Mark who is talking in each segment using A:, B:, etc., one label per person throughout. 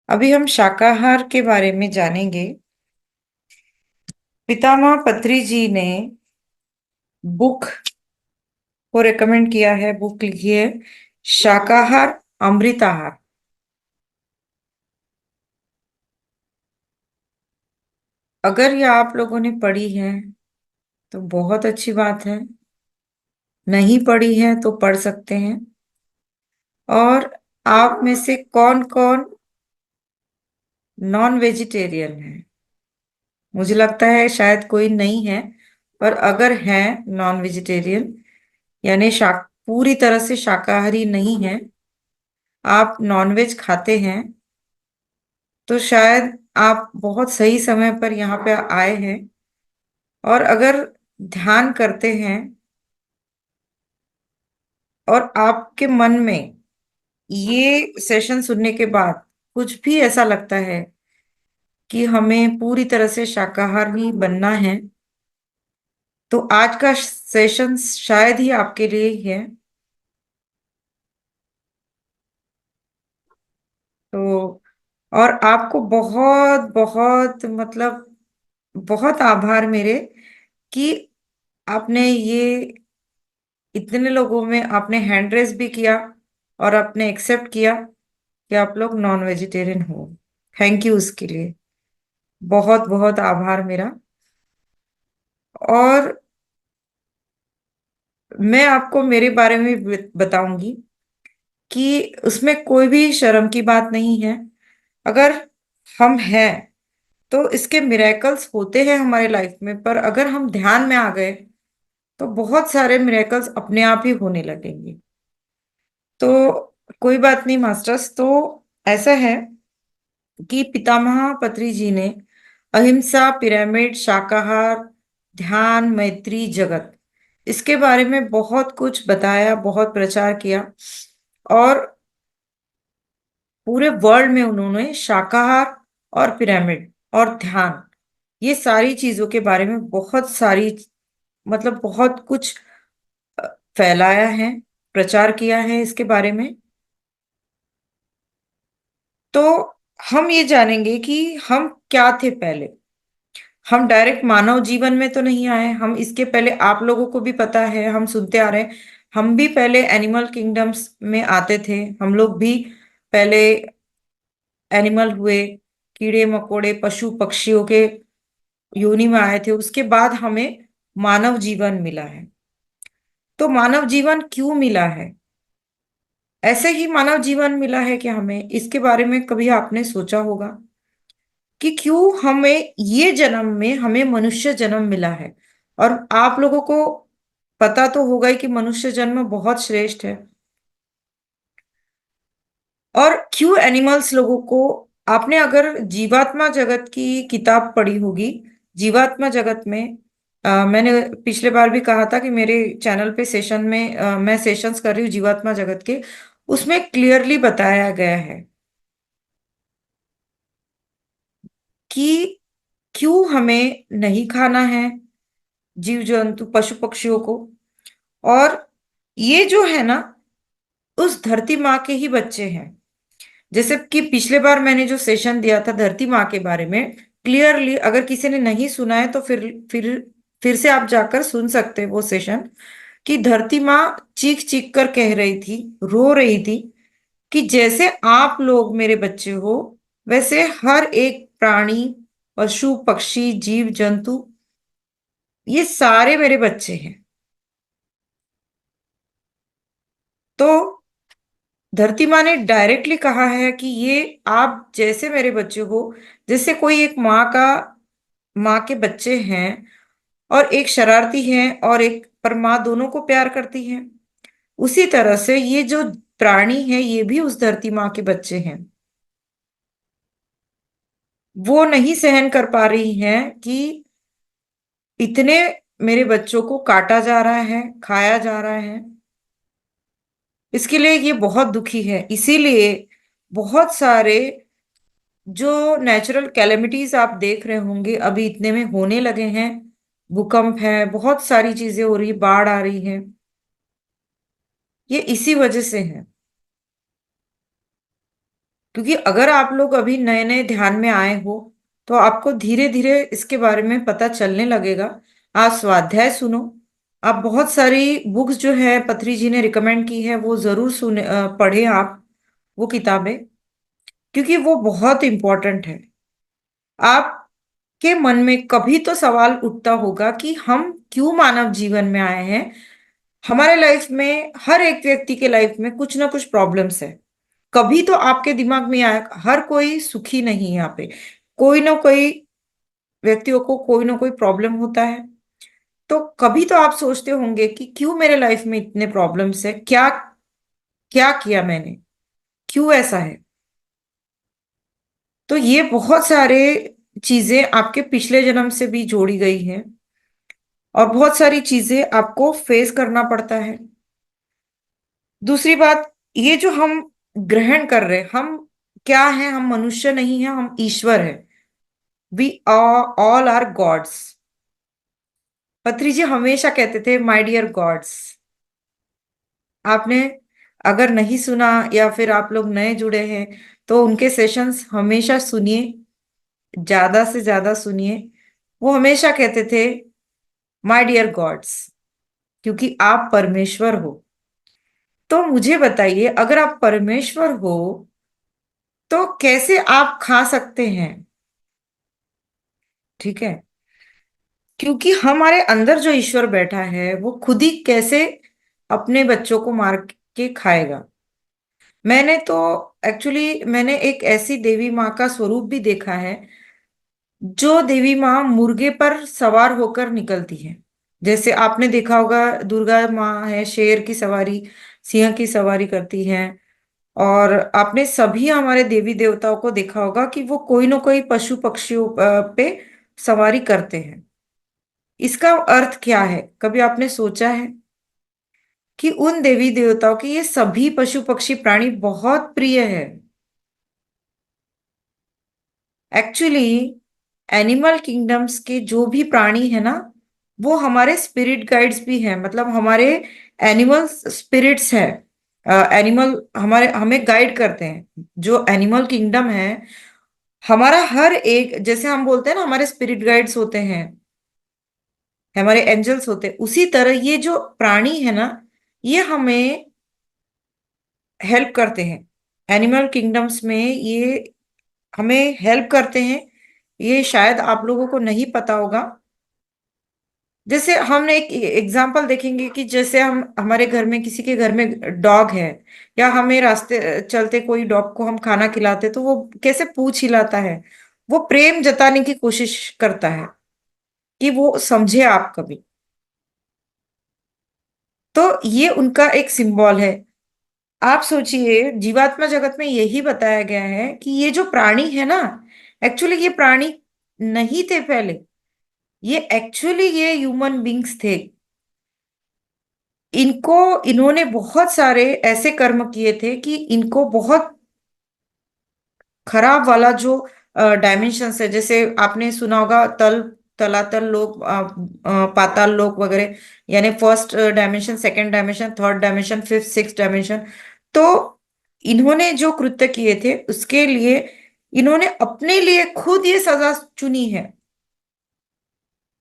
A: अभी हम शाकाहार के बारे में जानेंगे। पितामह पत्री जी ने बुक को रेकमेंड किया है, बुक लिखी है शाकाहार अमृताहार। अगर ये आप लोगों ने पढ़ी है तो बहुत अच्छी बात है, नहीं पढ़ी है तो पढ़ सकते हैं। और आप में से कौन कौन नॉन वेजिटेरियन है? मुझे लगता है शायद कोई नहीं है, पर अगर है नॉन वेजिटेरियन, यानी शाक पूरी तरह से शाकाहारी नहीं है, आप नॉनवेज खाते हैं, तो शायद आप बहुत सही समय पर यहाँ पे आए हैं। और अगर ध्यान करते हैं और आपके मन में ये सेशन सुनने के बाद कुछ भी ऐसा लगता है कि हमें पूरी तरह से शाकाहारी बनना है, तो आज का सेशन शायद ही आपके लिए ही है। तो और आपको बहुत बहुत मतलब बहुत आभार मेरे कि आपने ये इतने लोगों में आपने हैंड रेस भी किया और आपने एक्सेप्ट किया कि आप लोग नॉन वेजिटेरियन हो। थैंक यू उसके लिए, बहुत बहुत आभार मेरा। और मैं आपको मेरे बारे में भी बताऊंगी कि उसमें कोई भी शर्म की बात नहीं है। अगर हम हैं तो इसके मिरेकल्स होते हैं हमारे लाइफ में, पर अगर हम ध्यान में आ गए तो बहुत सारे मिरेकल्स अपने आप ही होने लगेंगे। तो कोई बात नहीं मास्टर्स। तो ऐसा है कि पितामह पत्री जी ने अहिंसा, पिरामिड, शाकाहार, ध्यान, मैत्री, जगत, इसके बारे में बहुत कुछ बताया, बहुत प्रचार किया। और पूरे वर्ल्ड में उन्होंने शाकाहार और पिरामिड और ध्यान, ये सारी चीजों के बारे में बहुत सारी मतलब बहुत कुछ अ, फैलाया है, प्रचार किया है इसके बारे में। तो हम ये जानेंगे कि हम क्या थे पहले। हम डायरेक्ट मानव जीवन में तो नहीं आए, हम इसके पहले, आप लोगों को भी पता है, हम सुनते आ रहे हैं, हम भी पहले एनिमल किंगडम्स में आते थे। हम लोग भी पहले एनिमल हुए, कीड़े मकोड़े पशु पक्षियों के योनि में आए थे, उसके बाद हमें मानव जीवन मिला है। तो मानव जीवन क्यों मिला है? ऐसे ही मानव जीवन मिला है कि हमें इसके बारे में कभी आपने सोचा होगा कि क्यों हमें ये जन्म में हमें मनुष्य जन्म मिला है? और आप लोगों को पता तो होगा ही कि मनुष्य जन्म बहुत श्रेष्ठ है। और क्यों एनिमल्स लोगों को, आपने अगर जीवात्मा जगत की किताब पढ़ी होगी, जीवात्मा जगत में मैंने पिछले बार भी कहा था कि मेरे चैनल पे सेशन में मैं सेशंस कर रही हूँ जीवात्मा जगत के, उसमें क्लियरली बताया गया है कि क्यों हमें नहीं खाना है जीव जंतु पशु पक्षियों को। और ये जो है ना, उस धरती माँ के ही बच्चे हैं। जैसे कि पिछले बार मैंने जो सेशन दिया था धरती माँ के बारे में, क्लियरली अगर किसी ने नहीं सुना है तो फिर से आप जाकर सुन सकते हैं वो सेशन। कि धरती माँ चीख चीख कर कह रही थी, रो रही थी कि जैसे आप लोग मेरे बच्चे हो, वैसे हर एक प्राणी, पशु पक्षी, जीव जंतु, ये सारे मेरे बच्चे हैं। तो धरती माँ ने डायरेक्टली कहा है कि ये आप जैसे मेरे बच्चे हो, जैसे कोई एक माँ के बच्चे हैं, और एक शरारती है और एक पर माँ दोनों को प्यार करती है, उसी तरह से ये जो प्राणी है ये भी उस धरती माँ के बच्चे हैं। वो नहीं सहन कर पा रही हैं कि इतने मेरे बच्चों को काटा जा रहा है, खाया जा रहा है। इसके लिए ये बहुत दुखी है। इसीलिए बहुत सारे जो नेचुरल कैलेमिटीज आप देख रहे होंगे अभी इतने में होने लगे हैं, भूकंप है, बहुत सारी चीजें हो रही, बाढ़ आ रही है, ये इसी वजह से है। क्योंकि अगर आप लोग अभी नए नए ध्यान में आए हो तो आपको धीरे धीरे इसके बारे में पता चलने लगेगा। आप स्वाध्याय सुनो। आप बहुत सारी बुक्स जो है पथरी जी ने रिकमेंड की है वो जरूर सुने, पढ़े आप वो किताबें, क्योंकि वो बहुत इंपॉर्टेंट है। आपके मन में कभी तो सवाल उठता होगा कि हम क्यों मानव जीवन में आए हैं। हमारे लाइफ में हर एक व्यक्ति के लाइफ में कुछ ना कुछ प्रॉब्लम्स है। कभी तो आपके दिमाग में आया, हर कोई सुखी नहीं है यहाँ पे। कोई ना कोई व्यक्तियों को कोई ना कोई प्रॉब्लम होता है। तो कभी तो आप सोचते होंगे कि क्यों मेरे लाइफ में इतने प्रॉब्लम्स है, क्या क्या किया मैंने, क्यों ऐसा है। तो ये बहुत सारे चीजें आपके पिछले जन्म से भी जोड़ी गई हैं, और बहुत सारी चीजें आपको फेस करना पड़ता है। दूसरी बात, ये जो हम ग्रहण कर रहे हैं, हम क्या हैं, हम मनुष्य नहीं हैं, हम ईश्वर है। We all are gods. Patri ji हमेशा कहते थे माय डियर गॉड्स। आपने अगर नहीं सुना या फिर आप लोग नए जुड़े हैं तो उनके सेशंस हमेशा सुनिए, ज्यादा से ज्यादा सुनिए। वो हमेशा कहते थे माय डियर गॉड्स, क्योंकि आप परमेश्वर हो। तो मुझे बताइए, अगर आप परमेश्वर हो तो कैसे आप खा सकते हैं? ठीक है, क्योंकि हमारे अंदर जो ईश्वर बैठा है वो खुद ही कैसे अपने बच्चों को मार के खाएगा। मैंने तो एक्चुअली मैंने एक ऐसी देवी माँ का स्वरूप भी देखा है, जो देवी माँ मुर्गे पर सवार होकर निकलती है। जैसे आपने देखा होगा दुर्गा माँ है, शेर की सवारी, सिंह की सवारी करती हैं। और आपने सभी हमारे देवी देवताओं को देखा होगा कि वो कोई ना कोई पशु पक्षियों पे सवारी करते हैं। इसका अर्थ क्या है, कभी आपने सोचा है कि उन देवी देवताओं के ये सभी पशु पक्षी प्राणी बहुत प्रिय है? एक्चुअली एनिमल किंगडम्स के जो भी प्राणी है ना, वो हमारे स्पिरिट गाइड्स भी हैं, मतलब हमारे एनिमल स्पिरिट्स हैं। एनिमल हमारे हमें गाइड करते हैं। जो एनिमल किंगडम है, हमारा हर एक, जैसे हम बोलते हैं ना हमारे स्पिरिट गाइड्स होते हैं, हमारे एंजल्स होते हैं, उसी तरह ये जो प्राणी है ना, ये हमें हेल्प करते हैं। एनिमल किंगडम्स में ये हमें हेल्प करते हैं। ये शायद आप लोगों को नहीं पता होगा। जैसे हमने एक एग्जांपल देखेंगे कि जैसे हम हमारे घर में किसी के घर में डॉग है, या हमें रास्ते चलते कोई डॉग को हम खाना खिलाते तो वो कैसे पूंछ हिलाता है, वो प्रेम जताने की कोशिश करता है कि वो समझे आप कभी। तो ये उनका एक सिंबल है। आप सोचिए जीवात्मा जगत में यही बताया गया है कि ये जो प्राणी है ना, एक्चुअली ये प्राणी नहीं थे पहले। ये एक्चुअली ये ह्यूमन बींग्स थे। इनको इन्होंने बहुत सारे ऐसे कर्म किए थे कि इनको बहुत खराब वाला जो डायमेंशंस है, जैसे आपने सुना होगा तलातल लोक, पाताल लोक वगैरह, यानी first dimension, second dimension, third dimension, fifth six dimension. तो इन्होंने जो कृत्य किए थे उसके लिए इन्होंने अपने लिए खुद ये सजा चुनी है।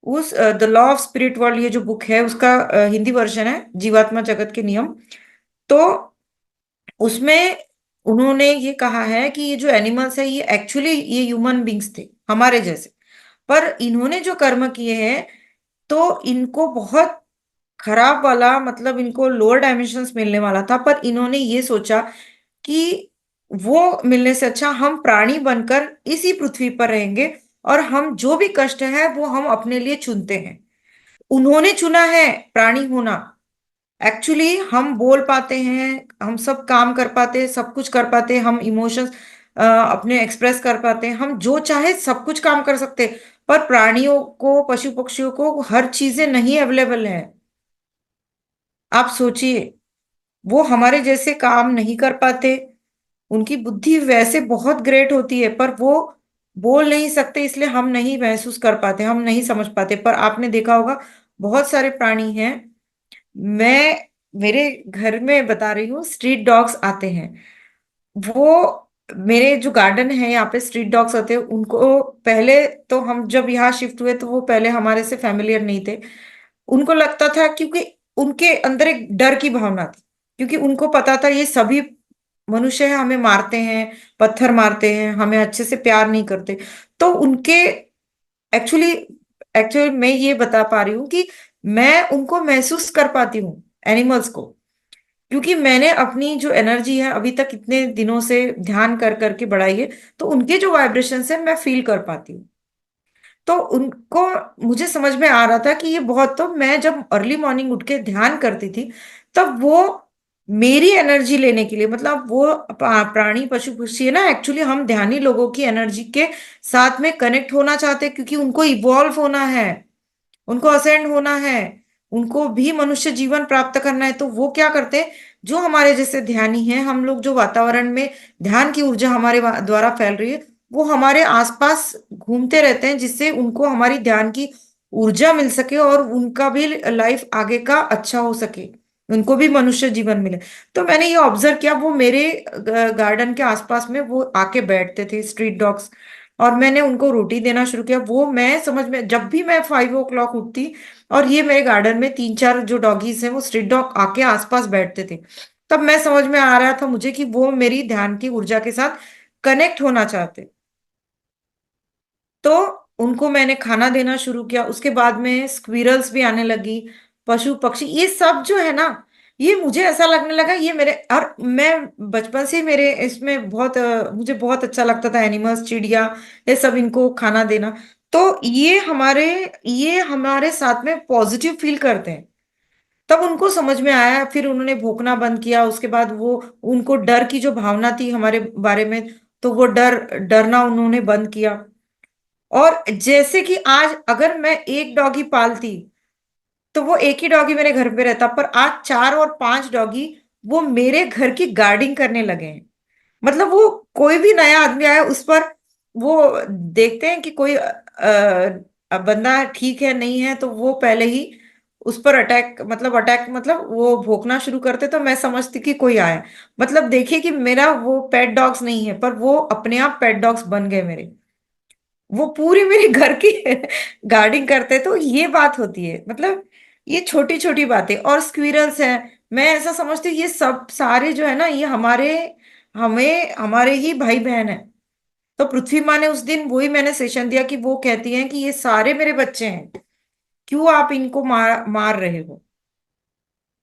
A: उस the law of spirit world, ये जो बुक है उसका हिंदी वर्जन है, जीवात्मा जगत के नियम। तो उसमें उन्होंने ये कहा है कि ये जो एनिमल्स है ये एक्चुअली ये ह्यूमन बींग्स थे हमारे जैसे, पर इन्होंने जो कर्म किए हैं तो इनको बहुत खराब वाला, मतलब इनको लोअर डायमेंशंस मिलने वाला था, पर इन्होंने ये सोचा कि वो मिलने से अच्छा हम प्राणी बनकर इसी पृथ्वी पर रहेंगे, और हम जो भी कष्ट है वो हम अपने लिए चुनते हैं। उन्होंने चुना है प्राणी होना। एक्चुअली हम बोल पाते हैं, हम सब काम कर पाते हैं, सब कुछ कर पाते हैं, हम इमोशंस अपने एक्सप्रेस कर पाते हैं, हम जो चाहे सब कुछ काम कर सकते हैं। पर प्राणियों को, पशु पक्षियों को हर चीजें नहीं अवेलेबल है। आप सोचिए, वो हमारे जैसे काम नहीं कर पाते। उनकी बुद्धि वैसे बहुत ग्रेट होती है, पर वो बोल नहीं सकते, इसलिए हम नहीं महसूस कर पाते, हम नहीं समझ पाते। पर आपने देखा होगा बहुत सारे प्राणी हैं। मैं मेरे घर में बता रही हूँ, स्ट्रीट डॉग्स आते हैं। वो मेरे जो गार्डन है यहाँ पे, स्ट्रीट डॉग्स होते हैं उनको, पहले तो हम जब यहाँ शिफ्ट हुए तो वो पहले हमारे से फैमिलियर नहीं थे। उनको लगता था, क्योंकि उनके अंदर एक डर की भावना थी, क्योंकि उनको पता था ये सभी मनुष्य है, हमें मारते हैं, पत्थर मारते हैं, हमें अच्छे से प्यार नहीं करते। तो उनके एक्चुअली एक्चुअली मैं ये बता पा रही हूँ कि मैं उनको महसूस कर पाती हूँ, एनिमल्स को, क्योंकि मैंने अपनी जो एनर्जी है अभी तक इतने दिनों से ध्यान कर करके बढ़ाई है। तो उनके जो वाइब्रेशंस है मैं फील कर पाती हूँ। तो उनको, मुझे समझ में आ रहा था कि ये बहुत, तो मैं जब अर्ली मॉर्निंग उठ के ध्यान करती थी, तब वो मेरी एनर्जी लेने के लिए, मतलब वो प्राणी पशु पक्षी है ना, एक्चुअली हम ध्यानी लोगों की एनर्जी के साथ में कनेक्ट होना चाहते हैं, क्योंकि उनको इवॉल्व होना है, उनको असेंड होना है, उनको भी मनुष्य जीवन प्राप्त करना है। तो वो क्या करते हैं, जो हमारे जैसे ध्यानी हैं, हम लोग जो वातावरण में ध्यान की ऊर्जा हमारे द्वारा फैल रही है, वो हमारे आसपास घूमते रहते हैं, जिससे उनको हमारी ध्यान की ऊर्जा मिल सके और उनका भी लाइफ आगे का अच्छा हो सके, उनको भी मनुष्य जीवन मिले। तो मैंने ये ऑब्जर्व किया, वो मेरे गार्डन के आसपास में वो आके बैठते थे, स्ट्रीट डॉग्स। और मैंने उनको रोटी देना शुरू किया। वो मैं समझ में, जब भी मैं 5 o'clock उठती और ये मेरे गार्डन में 3-4 जो डॉगीज हैं वो स्ट्रीट डॉग आके आसपास बैठते थे, तब मैं समझ में आ रहा था मुझे कि वो मेरी ध्यान की ऊर्जा के साथ कनेक्ट होना चाहते। तो उनको मैंने खाना देना शुरू किया। उसके बाद में स्क्विरल्स भी आने लगी, पशु पक्षी, ये सब जो है ना, ये मुझे ऐसा लगने लगा ये मेरे, और मैं बचपन से ही मेरे इसमें बहुत मुझे बहुत अच्छा लगता था, एनिमल्स, चिड़िया, ये सब, इनको खाना देना। तो ये हमारे साथ में पॉजिटिव फील करते हैं। तब उनको समझ में आया, फिर उन्होंने भौंकना बंद किया। उसके बाद वो, उनको डर की जो भावना थी हमारे बारे में, तो वो डरना उन्होंने बंद किया। और जैसे कि आज अगर मैं एक डॉगी पालती, तो वो एक ही डॉगी मेरे घर पे रहता, पर आज 4 और 5 डॉगी वो मेरे घर की गार्डिंग करने लगे हैं। मतलब वो, कोई भी नया आदमी आया उस पर, वो देखते हैं कि कोई बंदा ठीक है नहीं है, तो वो पहले ही उस पर अटैक मतलब वो भौंकना शुरू करते, तो मैं समझती कि कोई आया। मतलब देखिए कि मेरा वो पेट डॉग्स नहीं है, पर वो अपने आप पेट डॉग्स बन गए मेरे। वो पूरी मेरे घर की गार्डिंग करते। तो ये बात होती है, मतलब ये छोटी छोटी बातें। और स्क्विरल्स हैं, मैं ऐसा समझती हूँ ये सब सारे जो है ना, ये हमारे ही भाई बहन है। तो पृथ्वी माँ ने उस दिन वही मैंने सेशन दिया कि वो कहती हैं कि ये सारे मेरे बच्चे हैं, क्यों आप इनको मार मार रहे हो।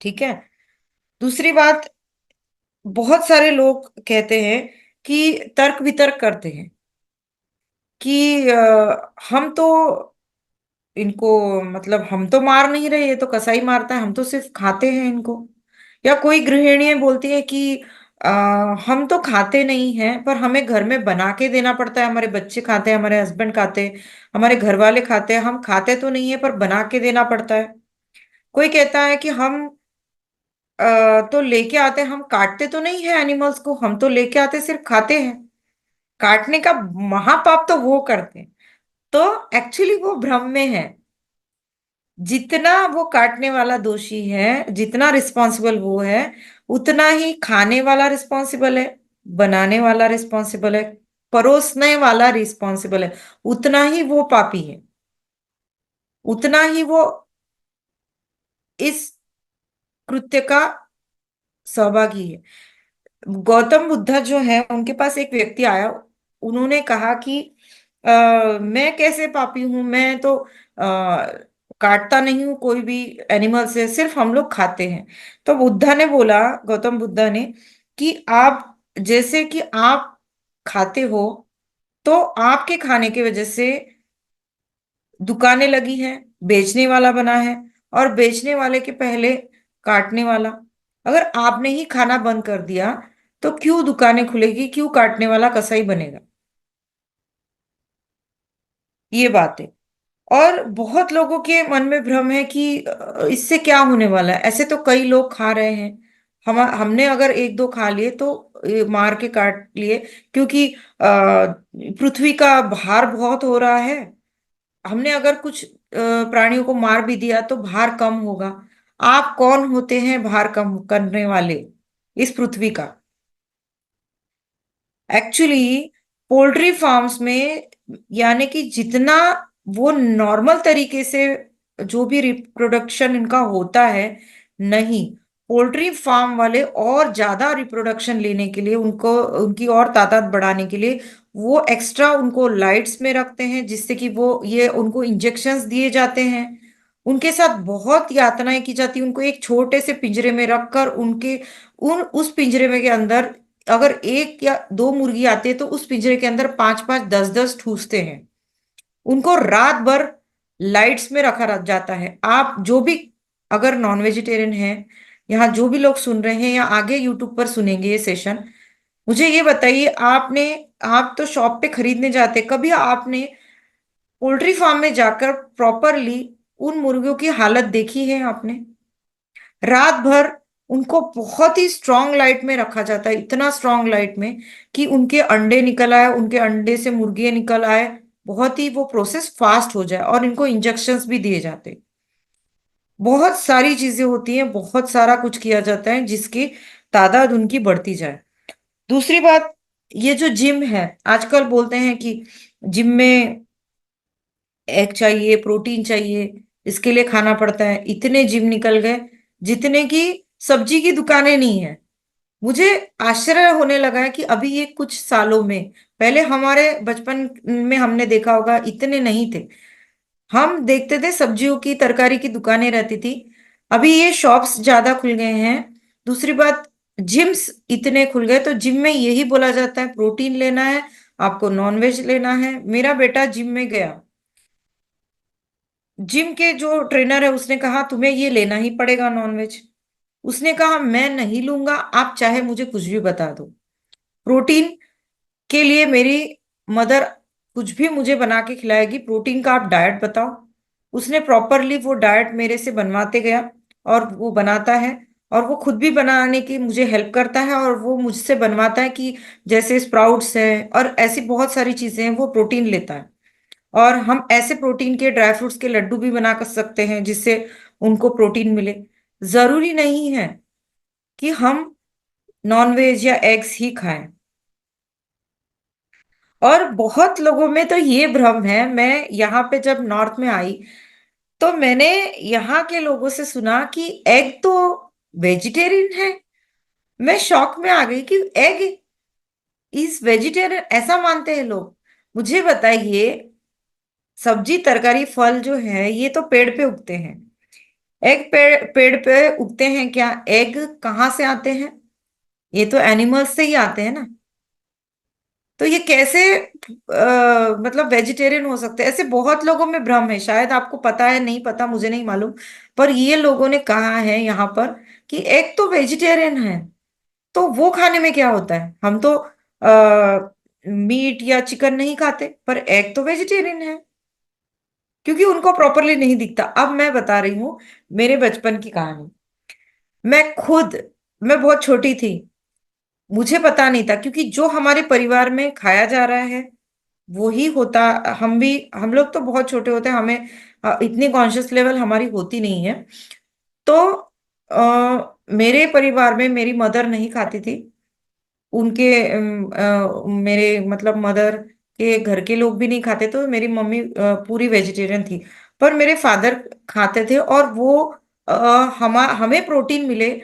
A: ठीक है। दूसरी बात, बहुत सारे लोग कहते हैं कि तर्क वितर्क करते हैं कि हम तो इनको, मतलब हम तो मार नहीं रहे, ये तो कसाई मारता है, हम तो सिर्फ खाते हैं इनको। या कोई गृहिणियां बोलती है कि हम तो खाते नहीं हैं, पर हमें घर में बना के देना पड़ता है, हमारे बच्चे खाते हैं, हमारे हस्बैंड खाते हैं, हमारे घर वाले खाते हैं, हम खाते तो नहीं है पर बना के देना पड़ता है। कोई कहता है कि हम तो लेके आते हैं, हम काटते तो नहीं है एनिमल्स को, हम तो लेके आते सिर्फ खाते हैं। काटने का महापाप तो वो करते हैं। तो एक्चुअली वो भ्रम में है। जितना वो काटने वाला दोषी है, जितना रिस्पॉन्सिबल वो है, उतना ही खाने वाला रिस्पॉन्सिबल है, बनाने वाला रिस्पॉन्सिबल है, परोसने वाला रिस्पॉन्सिबल है। उतना ही वो पापी है, उतना ही वो इस कृत्य का सहभागी है। गौतम बुद्धा जो है, उनके पास एक व्यक्ति आया। उन्होंने कहा कि मैं कैसे पापी हूं, मैं तो काटता नहीं हूं कोई भी एनिमल से, सिर्फ हम लोग खाते हैं। तो बुद्धा ने बोला, गौतम बुद्धा ने, कि आप, जैसे कि आप खाते हो, तो आपके खाने की वजह से दुकानें लगी हैं, बेचने वाला बना है, और बेचने वाले के पहले काटने वाला। अगर आपने ही खाना बंद कर दिया, तो क्यों दुकानें खुलेगी, क्यों काटने वाला कसाई बनेगा। ये बात है। और बहुत लोगों के मन में भ्रम है कि इससे क्या होने वाला है, ऐसे तो कई लोग खा रहे हैं। हमने अगर एक दो खा लिए तो मार के काट लिए, क्योंकि पृथ्वी का भार बहुत हो रहा है। हमने अगर कुछ प्राणियों को मार भी दिया तो भार कम होगा। आप कौन होते हैं भार कम करने वाले इस पृथ्वी का। एक्चुअली पोल्ट्री फार्म्स में, यानी कि जितना वो नॉर्मल तरीके से जो भी रिप्रोडक्शन इनका होता है, नहीं, पोल्ट्री फार्म वाले और ज्यादा रिप्रोडक्शन लेने के लिए, उनको उनकी और तादाद बढ़ाने के लिए वो एक्स्ट्रा उनको लाइट्स में रखते हैं, जिससे कि वो ये उनको इंजेक्शंस दिए जाते हैं। उनके साथ बहुत यातनाएं की जाती है, उनको एक छोटे से पिंजरे में रखकर उनके उन उस पिंजरे में के अंदर अगर एक या दो मुर्गी आती है तो उस पिंजरे के अंदर पांच पांच दस दस ठूसते हैं। उनको रात भर लाइट्स में रखा जाता है। आप जो भी अगर नॉन वेजिटेरियन है, यहाँ जो भी लोग सुन रहे हैं या आगे यूट्यूब पर सुनेंगे ये सेशन, मुझे ये बताइए, आपने, आप तो शॉप पे खरीदने जाते, कभी आपने पोल्ट्री फार्म में जाकर प्रॉपरली उन मुर्गियों की हालत देखी है आपने? रात भर उनको बहुत ही स्ट्रांग लाइट में रखा जाता है, इतना स्ट्रांग लाइट में कि उनके अंडे निकल आए, उनके अंडे से मुर्गियां निकल आए, बहुत ही वो प्रोसेस फास्ट हो जाए, और इनको इंजेक्शंस भी दिए जाते। बहुत सारी चीजें होती हैं, बहुत सारा कुछ किया जाता है जिसकी तादाद उनकी बढ़ती जाए। दूसरी बात, ये जो जिम है, आजकल बोलते हैं कि जिम में एग चाहिए, प्रोटीन चाहिए, इसके लिए खाना पड़ता है। इतने जिम निकल गए जितने की सब्जी की दुकानें नहीं है। मुझे आश्चर्य होने लगा है कि अभी ये कुछ सालों में, पहले हमारे बचपन में हमने देखा होगा इतने नहीं थे, हम देखते थे सब्जियों की, तरकारी की दुकानें रहती थी। अभी ये शॉप्स ज्यादा खुल गए हैं। दूसरी बात, जिम्स इतने खुल गए, तो जिम में यही बोला जाता है प्रोटीन लेना है, आपको नॉनवेज लेना है। मेरा बेटा जिम में गया, जिम के जो ट्रेनर है उसने कहा तुम्हें ये लेना ही पड़ेगा नॉनवेज। उसने कहा मैं नहीं लूंगा, आप चाहे मुझे कुछ भी बता दो। प्रोटीन के लिए मेरी मदर कुछ भी मुझे बना के खिलाएगी, प्रोटीन का आप डाइट बताओ। उसने प्रॉपरली वो डाइट मेरे से बनवाते गया, और वो बनाता है, और वो खुद भी बनाने की मुझे हेल्प करता है, और वो मुझसे बनवाता है कि जैसे स्प्राउट्स है और ऐसी बहुत सारी चीजें हैं, वो प्रोटीन लेता है। और हम ऐसे प्रोटीन के ड्राई फ्रूट्स के लड्डू भी बना कर सकते हैं जिससे उनको प्रोटीन मिले। जरूरी नहीं है कि हम नॉनवेज या एग्स ही खाएं। और बहुत लोगों में तो ये भ्रम है, मैं यहाँ पे जब नॉर्थ में आई तो मैंने यहाँ के लोगों से सुना कि एग तो वेजिटेरियन है। मैं शॉक में आ गई कि एग इज वेजिटेरियन, ऐसा मानते हैं लोग। मुझे बताइए, सब्जी तरकारी फल जो है ये तो पेड़ पे उगते हैं। एग पेड़ पे उगते हैं क्या? एग कहाँ से आते हैं? ये तो एनिमल्स से ही आते हैं ना। तो ये कैसे मतलब वेजिटेरियन हो सकते हैं? ऐसे बहुत लोगों में भ्रम है, शायद आपको पता है, नहीं पता, मुझे नहीं मालूम। पर ये लोगों ने कहा है यहाँ पर कि एग तो वेजिटेरियन है, तो वो खाने में क्या होता है? हम तो मीट या चिकन नहीं खाते, पर एग तो वेजिटेरियन है, क्योंकि उनको प्रॉपरली नहीं दिखता। अब मैं बता रही हूँ मेरे बचपन की कहानी। मैं खुद, मैं बहुत छोटी थी, मुझे पता नहीं था, क्योंकि जो हमारे परिवार में खाया जा रहा है वो ही होता। हम भी, हम लोग तो बहुत छोटे होते हैं, हमें इतनी कॉन्शियस लेवल हमारी होती नहीं है। तो मेरे परिवार में मेरी मदर नहीं खाती थी, उनके मेरे मतलब मदर के घर के लोग भी नहीं खाते, तो मेरी मम्मी पूरी वेजिटेरियन थी। पर मेरे फादर खाते थे, और वो हमें प्रोटीन मिले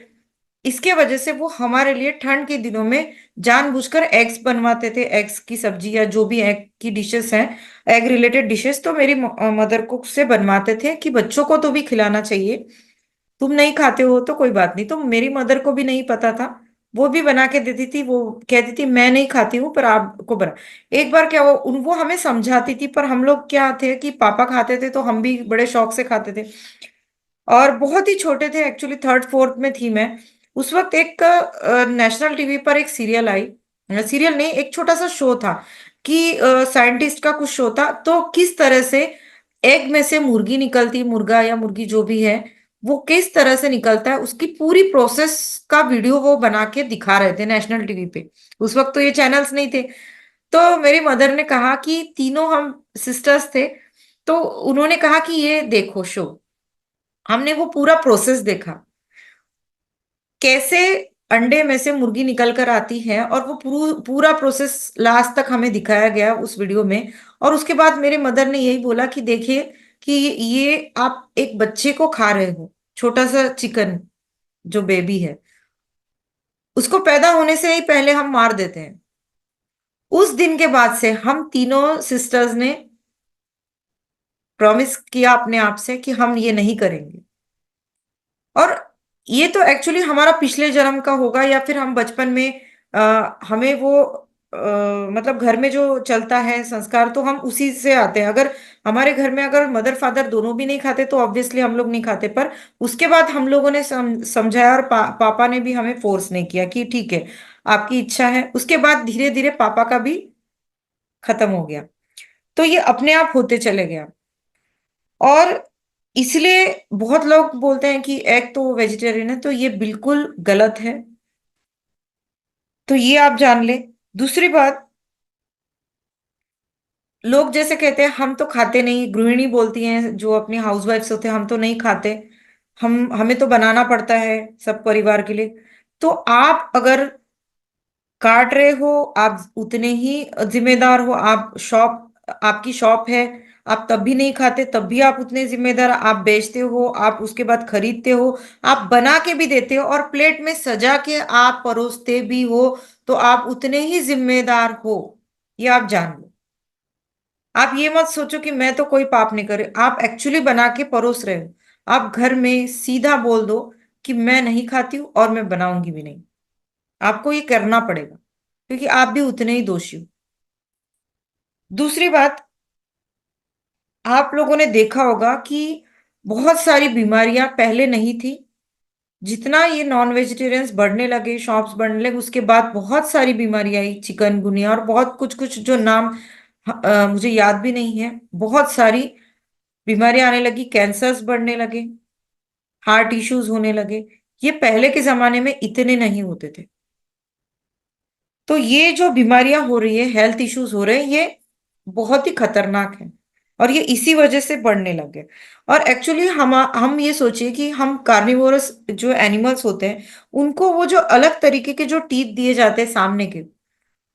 A: इसके वजह से वो हमारे लिए ठंड के दिनों में जानबूझकर एग्स बनवाते थे, एग्स की सब्जी या जो भी एग की डिशेस हैं, एग रिलेटेड डिशेस, तो मेरी मदर को से बनवाते थे कि बच्चों को तो भी खिलाना चाहिए। तुम नहीं खाते हो तो कोई बात नहीं। तो मेरी मदर को भी नहीं पता था, वो भी बना के देती थी। वो कहती थी मैं नहीं खाती हूँ पर आपको बना। एक बार क्या, वो हमें समझाती थी, पर हम लोग क्या थे कि पापा खाते थे तो हम भी बड़े शौक से खाते थे। और बहुत ही छोटे थे, एक्चुअली थर्ड फोर्थ में थी मैं उस वक्त। एक नेशनल टीवी पर एक सीरियल आई, सीरियल नहीं, एक छोटा सा शो था कि साइंटिस्ट का कुछ शो था, तो किस तरह से एग में से मुर्गी निकलती, मुर्गा या मुर्गी जो भी है, वो किस तरह से निकलता है, उसकी पूरी प्रोसेस का वीडियो वो बना के दिखा रहे थे नेशनल टीवी पे। उस वक्त तो ये चैनल्स नहीं थे। तो मेरी मदर ने कहा कि तीनों हम सिस्टर्स थे, तो उन्होंने कहा कि ये देखो शो। हमने वो पूरा प्रोसेस देखा, कैसे अंडे में से मुर्गी निकल कर आती है, और वो पूरा प्रोसेस लास्ट तक हमें दिखाया गया उस वीडियो में। और उसके बाद मेरे मदर ने यही बोला कि देखिए कि ये आप एक बच्चे को खा रहे हो, छोटा सा चिकन जो बेबी है, उसको पैदा होने से ही पहले हम मार देते हैं। उस दिन के बाद से हम तीनों सिस्टर्स ने प्रॉमिस किया अपने आप से कि हम ये नहीं करेंगे। और ये तो एक्चुअली हमारा पिछले जन्म का होगा, या फिर हम बचपन में हमें वो मतलब घर में जो चलता है संस्कार, तो हम उसी से आते हैं। अगर हमारे घर में अगर मदर फादर दोनों भी नहीं खाते तो ऑब्वियसली हम लोग नहीं खाते। पर उसके बाद हम लोगों ने समझाया, और पापा ने भी हमें फोर्स नहीं किया कि ठीक है आपकी इच्छा है। उसके बाद धीरे धीरे पापा का भी खत्म हो गया। तो ये अपने आप होते चले गया। और इसलिए बहुत लोग बोलते हैं कि एग तो वेजिटेरियन है, तो ये बिल्कुल गलत है। तो ये आप जान ले। दूसरी बात, लोग जैसे कहते हैं हम तो खाते नहीं, गृहिणी बोलती हैं जो अपनी हाउसवाइफ्स होते हैं, हम तो नहीं खाते, हम हमें तो बनाना पड़ता है सब परिवार के लिए। तो आप अगर काट रहे हो, आप उतने ही जिम्मेदार हो। आप शॉप, आपकी शॉप है, आप तब भी नहीं खाते, तब भी आप उतने जिम्मेदार। आप बेचते हो, आप उसके बाद खरीदते हो, आप बना के भी देते हो, और प्लेट में सजा के आप परोसते भी हो, तो आप उतने ही जिम्मेदार हो। ये आप जान लो। आप ये मत सोचो कि मैं तो कोई पाप नहीं कर रही, आप एक्चुअली बना के परोस रहे हो। आप घर में सीधा बोल दो कि मैं नहीं खाती हूँ और मैं बनाऊंगी भी नहीं। आपको ये करना पड़ेगा, क्योंकि आप भी उतने ही दोषी हो। दूसरी बात, आप लोगों ने देखा होगा कि बहुत सारी बीमारियां पहले नहीं थी। जितना ये नॉन वेजिटेरियंस बढ़ने लगे, शॉप्स बढ़ने लगे, उसके बाद बहुत सारी बीमारियां आई, चिकनगुनिया और बहुत कुछ कुछ जो नाम मुझे याद भी नहीं है। बहुत सारी बीमारियां आने लगी, कैंसर्स बढ़ने लगे, हार्ट इश्यूज होने लगे। ये पहले के जमाने में इतने नहीं होते थे। तो ये जो बीमारियां हो रही है, हेल्थ इश्यूज हो रहे हैं, ये बहुत ही खतरनाक है। और ये इसी वजह से बढ़ने लगे। और एक्चुअली हम ये सोचिए कि हम कार्निवोरस जो एनिमल्स होते हैं, उनको वो जो अलग तरीके के जो टीथ दिए जाते हैं सामने के,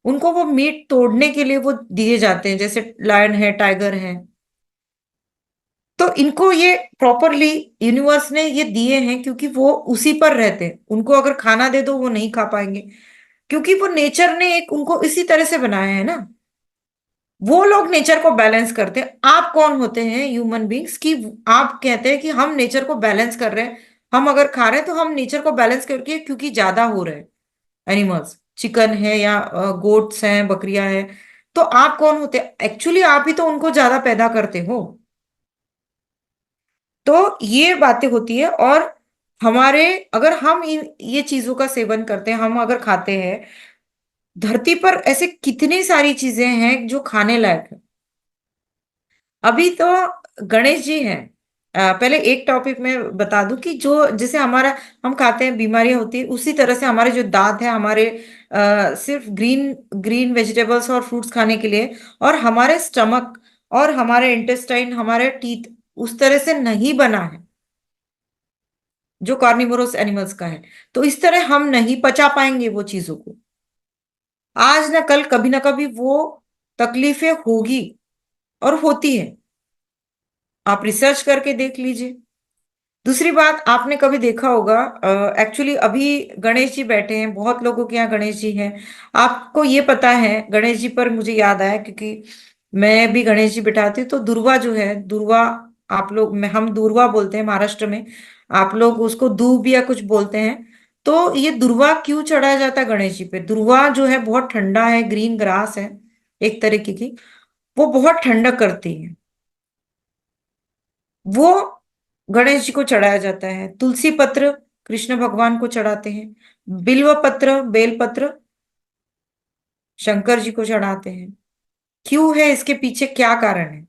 A: उनको वो मीट तोड़ने के लिए वो दिए जाते हैं, जैसे लायन है, टाइगर है। तो इनको ये प्रॉपरली यूनिवर्स ने ये दिए हैं, क्योंकि वो उसी पर रहते हैं। उनको अगर खाना दे दो वो नहीं खा पाएंगे, क्योंकि वो नेचर ने एक उनको इसी तरह से बनाया है ना। वो लोग नेचर को बैलेंस करते हैं। आप कौन होते हैं ह्यूमन बींग्स कि आप कहते हैं कि हम नेचर को बैलेंस कर रहे हैं। हम अगर खा रहे हैं तो हम नेचर को बैलेंस करके, क्योंकि ज्यादा हो रहे हैं एनिमल्स, चिकन है या गोट्स हैं, बकरियां हैं। तो आप कौन होते हैं एक्चुअली? आप ही तो उनको ज्यादा पैदा करते हो। तो ये बातें होती है। और हमारे, अगर हम इन ये चीजों का सेवन करते हैं, हम अगर खाते हैं, धरती पर ऐसे कितनी सारी चीजें हैं जो खाने लायक है। अभी तो गणेश जी हैं। पहले एक टॉपिक में बता दूं कि जो जैसे हमारा, हम खाते हैं, बीमारियां होती है, उसी तरह से हमारे जो दांत है, हमारे सिर्फ ग्रीन ग्रीन वेजिटेबल्स और फ्रूट्स खाने के लिए, और हमारे स्टमक और हमारे इंटेस्टाइन, हमारे टीथ उस तरह से नहीं बना है जो कार्निवोरस एनिमल्स का है। तो इस तरह हम नहीं पचा पाएंगे वो चीजों को। आज ना कल, कभी ना कभी वो तकलीफें होगी, और होती है। आप रिसर्च करके देख लीजिए। दूसरी बात, आपने कभी देखा होगा, एक्चुअली अभी गणेश जी बैठे हैं, बहुत लोगों के यहाँ गणेश जी हैं। आपको ये पता है, गणेश जी पर मुझे याद आया, क्योंकि मैं भी गणेश जी बिठाती हूँ, तो दुर्वा जो है, दुर्वा, आप लोग में हम दूर्वा बोलते हैं महाराष्ट्र में, आप लोग उसको दूब या कुछ बोलते हैं। तो ये दुर्वा क्यों चढ़ाया जाता है गणेश जी पे? दुर्वा जो है बहुत ठंडा है, ग्रीन ग्रास है एक तरीके की, वो बहुत ठंडक करती है। वो गणेश जी को चढ़ाया जाता है। तुलसी पत्र कृष्ण भगवान को चढ़ाते हैं। बिल्व पत्र, बेल पत्र शंकर जी को चढ़ाते हैं। क्यों है? इसके पीछे क्या कारण है?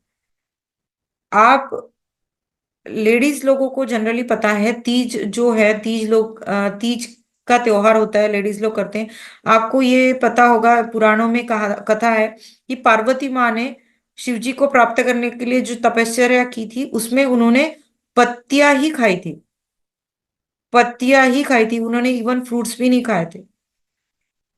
A: आप लेडीज लोगों को जनरली पता है, तीज जो है, तीज लोग तीज का त्योहार होता है, लेडीज लोग करते हैं। आपको ये पता होगा, पुराणों में कहा, कथा है कि पार्वती माँ ने शिव जी को प्राप्त करने के लिए जो तपस्या की थी, उसमें उन्होंने पत्तियां ही खाई थी। पत्तियां ही खाई थी, उन्होंने इवन फ्रूट्स भी नहीं खाए थे,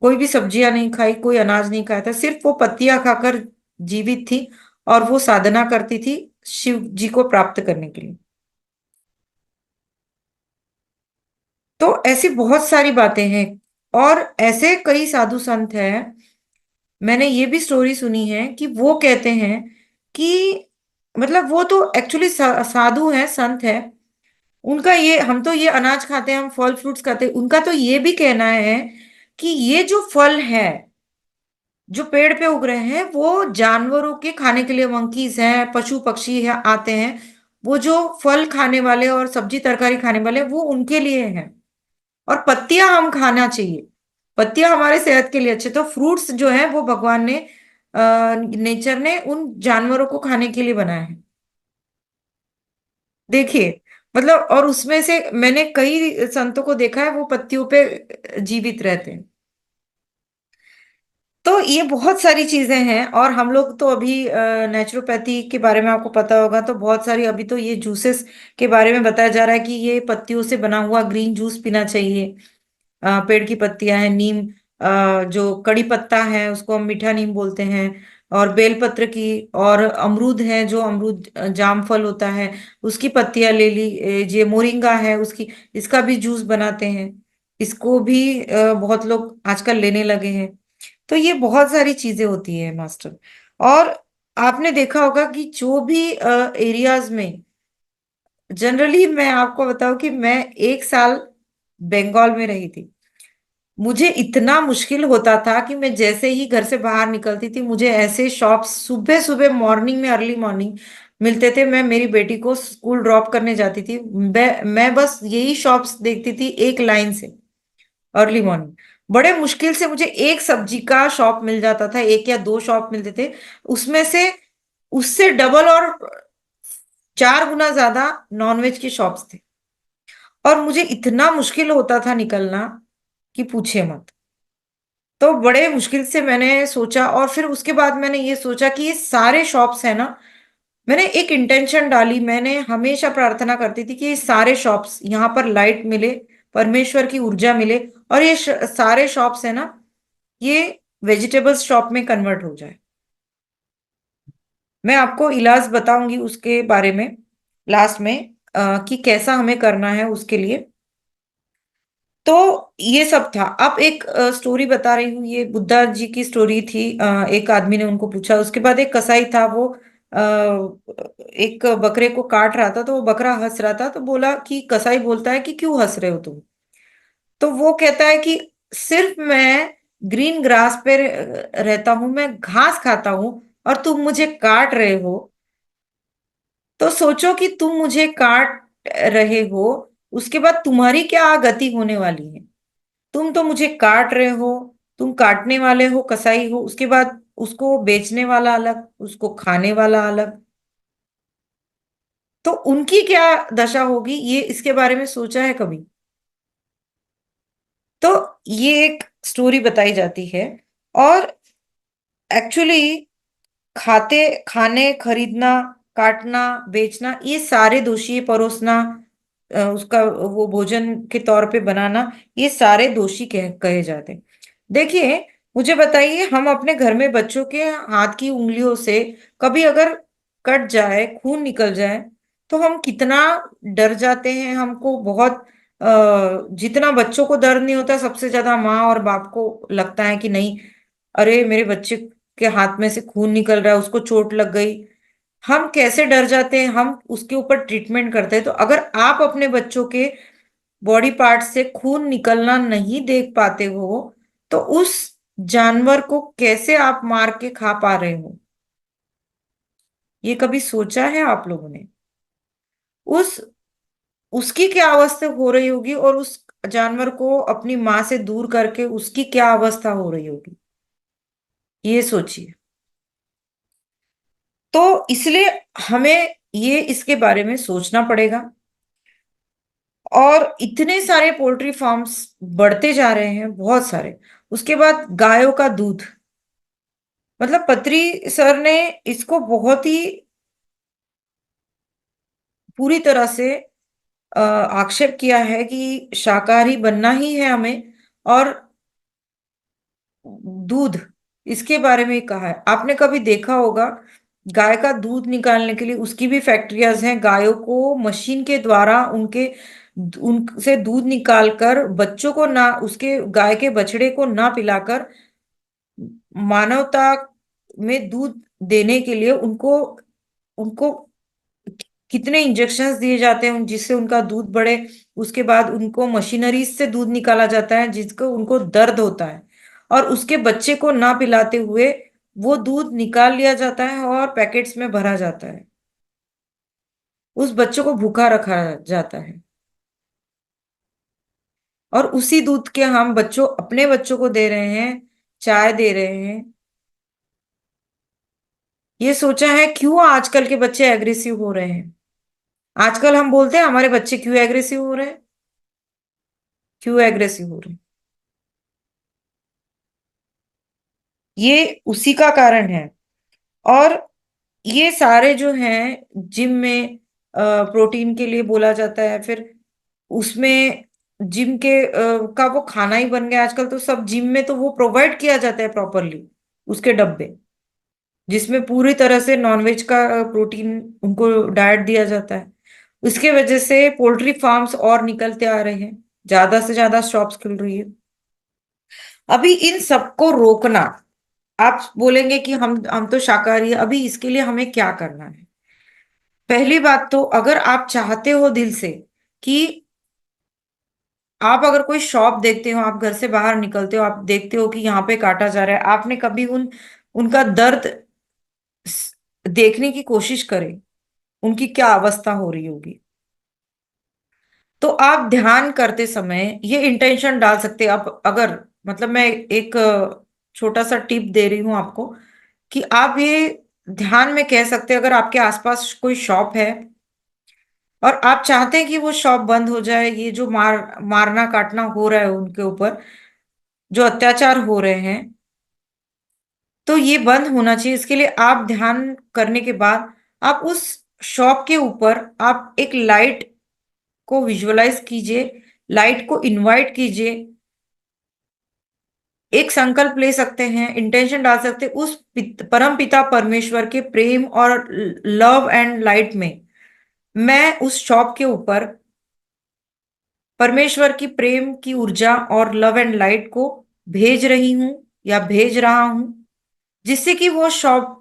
A: कोई भी सब्जियां नहीं खाई, कोई अनाज नहीं खाया था, सिर्फ वो पत्तियां खाकर जीवित थी। और वो साधना करती थी शिव जी को प्राप्त करने के लिए। तो ऐसी बहुत सारी बातें हैं। और ऐसे कई साधु संत हैं, मैंने ये भी स्टोरी सुनी है कि वो कहते हैं कि मतलब वो तो एक्चुअली साधु हैं, संत हैं। उनका ये, हम तो ये अनाज खाते हैं, हम फल फ्रूट्स खाते हैं, उनका तो ये भी कहना है कि ये जो फल है, जो पेड़ पे उग रहे हैं, वो जानवरों के खाने के लिए, मंकीज हैं, पशु पक्षी है, आते हैं। वो जो फल खाने वाले और सब्जी तरकारी खाने वाले, वो उनके लिए हैं। और पत्तियां हम खाना चाहिए, पत्तियां हमारे सेहत के लिए अच्छे। तो फ्रूट्स जो है वो भगवान ने, नेचर ने उन जानवरों को खाने के लिए बनाया है। देखिए, मतलब, और उसमें से मैंने कई संतों को देखा है, वो पत्तियों पे जीवित रहते हैं। तो ये बहुत सारी चीजें हैं। और हम लोग तो अभी नेचुरोपैथी के बारे में आपको पता होगा, तो बहुत सारी अभी तो ये जूसेस के बारे में बताया जा रहा है कि ये पत्तियों से बना हुआ ग्रीन जूस पीना चाहिए। पेड़ की पत्तियां हैं, नीम, जो कड़ी पत्ता है उसको हम मीठा नीम बोलते हैं, और बेलपत्र की, और अमरूद है, जो अमरूद जाम फल होता है, उसकी पत्तियां ले ली। ये मोरिंगा है उसकी, इसका भी जूस बनाते हैं। इसको भी बहुत लोग आजकल लेने लगे हैं। तो ये बहुत सारी चीजें होती है मास्टर। और आपने देखा होगा कि जो भी एरियाज में, जनरली मैं आपको बताऊं कि मैं 1 साल बंगाल में रही थी। मुझे इतना मुश्किल होता था कि मैं जैसे ही घर से बाहर निकलती थी, मुझे ऐसे शॉप्स सुबह सुबह मॉर्निंग में, अर्ली मॉर्निंग मिलते थे। मैं मेरी बेटी को स्कूल ड्रॉप करने जाती थी, मैं बस यही शॉप्स देखती थी एक लाइन से, अर्ली मॉर्निंग। बड़े मुश्किल से मुझे एक सब्जी का शॉप मिल जाता था, एक या दो शॉप मिलते थे उसमें से। उससे डबल और 4 गुना ज्यादा नॉनवेज के शॉप्स थे। और मुझे इतना मुश्किल होता था निकलना कि पूछे मत। तो बड़े मुश्किल से मैंने सोचा, और फिर उसके बाद मैंने ये सोचा कि ये सारे शॉप्स है ना, मैंने एक इंटेंशन डाली, मैंने हमेशा प्रार्थना करती थी कि ये सारे शॉप्स, यहाँ पर लाइट मिले, परमेश्वर की ऊर्जा मिले, और ये सारे शॉप्स है ना, ये वेजिटेबल्स शॉप में कन्वर्ट हो जाए। मैं आपको इलाज बताऊंगी उसके बारे में लास्ट में, कि कैसा हमें करना है उसके लिए। तो ये सब था। अब एक स्टोरी बता रही हूँ, ये बुद्धा जी की स्टोरी थी। एक आदमी ने उनको पूछा, उसके बाद एक कसाई था, वो एक बकरे को काट रहा था, तो वो बकरा हंस रहा था, तो बोला कि, कसाई बोलता है कि क्यों हंस रहे हो तुम? तो वो कहता है कि सिर्फ मैं ग्रीन ग्रास पे रहता हूं, मैं घास खाता हूं, और तुम मुझे काट रहे हो। तो सोचो कि तुम मुझे काट रहे हो, उसके बाद तुम्हारी क्या गति होने वाली है। तुम तो मुझे काट रहे हो, तुम काटने वाले हो, कसाई हो, उसके बाद उसको बेचने वाला अलग, उसको खाने वाला अलग। तो उनकी क्या दशा होगी, ये इसके बारे में सोचा है कभी? तो ये एक स्टोरी बताई जाती है। और एक्चुअली खाते खाने, खरीदना, काटना, बेचना, ये सारे दोषी, परोसना, उसका वो भोजन के तौर पे बनाना, ये सारे दोषी कहे जाते हैं। देखिए, मुझे बताइए, हम अपने घर में बच्चों के हाथ की उंगलियों से कभी अगर कट जाए, खून निकल जाए, तो हम कितना डर जाते हैं। हमको बहुत, जितना बच्चों को दर्द नहीं होता, सबसे ज्यादा माँ और बाप को लगता है कि नहीं, अरे मेरे बच्चे के हाथ में से खून निकल रहा है, उसको चोट लग गई। हम कैसे डर जाते हैं, हम उसके ऊपर ट्रीटमेंट करते हैं। तो अगर आप अपने बच्चों के बॉडी पार्ट से खून निकलना नहीं देख पाते हो, तो उस जानवर को कैसे आप मार के खा पा रहे हो? ये कभी सोचा है आप लोगों ने? उस उसकी क्या अवस्था हो रही होगी, और उस जानवर को अपनी माँ से दूर करके उसकी क्या अवस्था हो रही होगी, ये सोचिए। तो इसलिए हमें ये इसके बारे में सोचना पड़ेगा। और इतने सारे पोल्ट्री फार्म्स बढ़ते जा रहे हैं, बहुत सारे। उसके बाद गायों का दूध, मतलब पत्री सर ने इसको बहुत ही पूरी तरह से आक्षेप किया है कि शाकाहारी बनना ही है हमें। और दूध, इसके बारे में कहा है। आपने कभी देखा होगा, गाय का दूध निकालने के लिए उसकी भी फैक्ट्रियाज हैं। गायों को मशीन के द्वारा उनके उनसे दूध निकालकर बच्चों को ना, उसके गाय के बछड़े को ना पिलाकर मानवता में दूध देने के लिए उनको उनको कितने इंजेक्शंस दिए जाते हैं जिससे उनका दूध बढ़े। उसके बाद उनको मशीनरी से दूध निकाला जाता है जिसको उनको दर्द होता है, और उसके बच्चे को ना पिलाते हुए वो दूध निकाल लिया जाता है और पैकेट्स में भरा जाता है। उस बच्चों को भूखा रखा जाता है, और उसी दूध के हम बच्चों अपने बच्चों को दे रहे हैं, चाय दे रहे हैं। ये सोचा है क्यों आजकल के बच्चे एग्रेसिव हो रहे हैं? आजकल हम बोलते हैं हमारे बच्चे क्यों एग्रेसिव हो रहे हैं, क्यों एग्रेसिव हो रहे हैं? ये उसी का कारण है। और ये सारे जो हैं, जिम में प्रोटीन के लिए बोला जाता है, फिर उसमें जिम के का वो खाना ही बन गया आजकल। तो सब जिम में तो वो प्रोवाइड किया जाता है प्रॉपरली, उसके डब्बे, जिसमें पूरी तरह से नॉनवेज का प्रोटीन उनको डाइट दिया जाता है। उसके वजह से पोल्ट्री फार्म्स और निकलते आ रहे हैं, ज्यादा से ज्यादा शॉप्स खुल रही है। अभी इन सबको रोकना, आप बोलेंगे कि हम तो शाकाहारी है, अभी इसके लिए हमें क्या करना है? पहली बात तो, अगर आप चाहते हो दिल से कि आप अगर कोई शॉप देखते हो, आप घर से बाहर निकलते हो, आप देखते हो कि यहाँ पे काटा जा रहा है, आपने कभी उनका दर्द देखने की कोशिश करें, उनकी क्या अवस्था हो रही होगी। तो आप ध्यान करते समय ये इंटेंशन डाल सकते हैं। आप अगर, मतलब मैं एक छोटा सा टिप दे रही हूं आपको, कि आप ये ध्यान में कह सकते हैं, अगर आपके आसपास कोई शॉप है और आप चाहते हैं कि वो शॉप बंद हो जाए, ये जो मारना काटना हो रहा है उनके ऊपर, जो अत्याचार हो रहे हैं, तो ये बंद होना चाहिए। इसके लिए आप ध्यान करने के बाद आप उस शॉप के ऊपर आप एक लाइट को विजुअलाइज कीजिए, लाइट को इनवाइट कीजिए। एक संकल्प ले सकते हैं, इंटेंशन डाल सकते हैं, उस परम पिता परमेश्वर के प्रेम और लव एंड लाइट में मैं उस शॉप के ऊपर परमेश्वर की प्रेम की ऊर्जा और लव एंड लाइट को भेज रही हूं या भेज रहा हूं, जिससे कि वो शॉप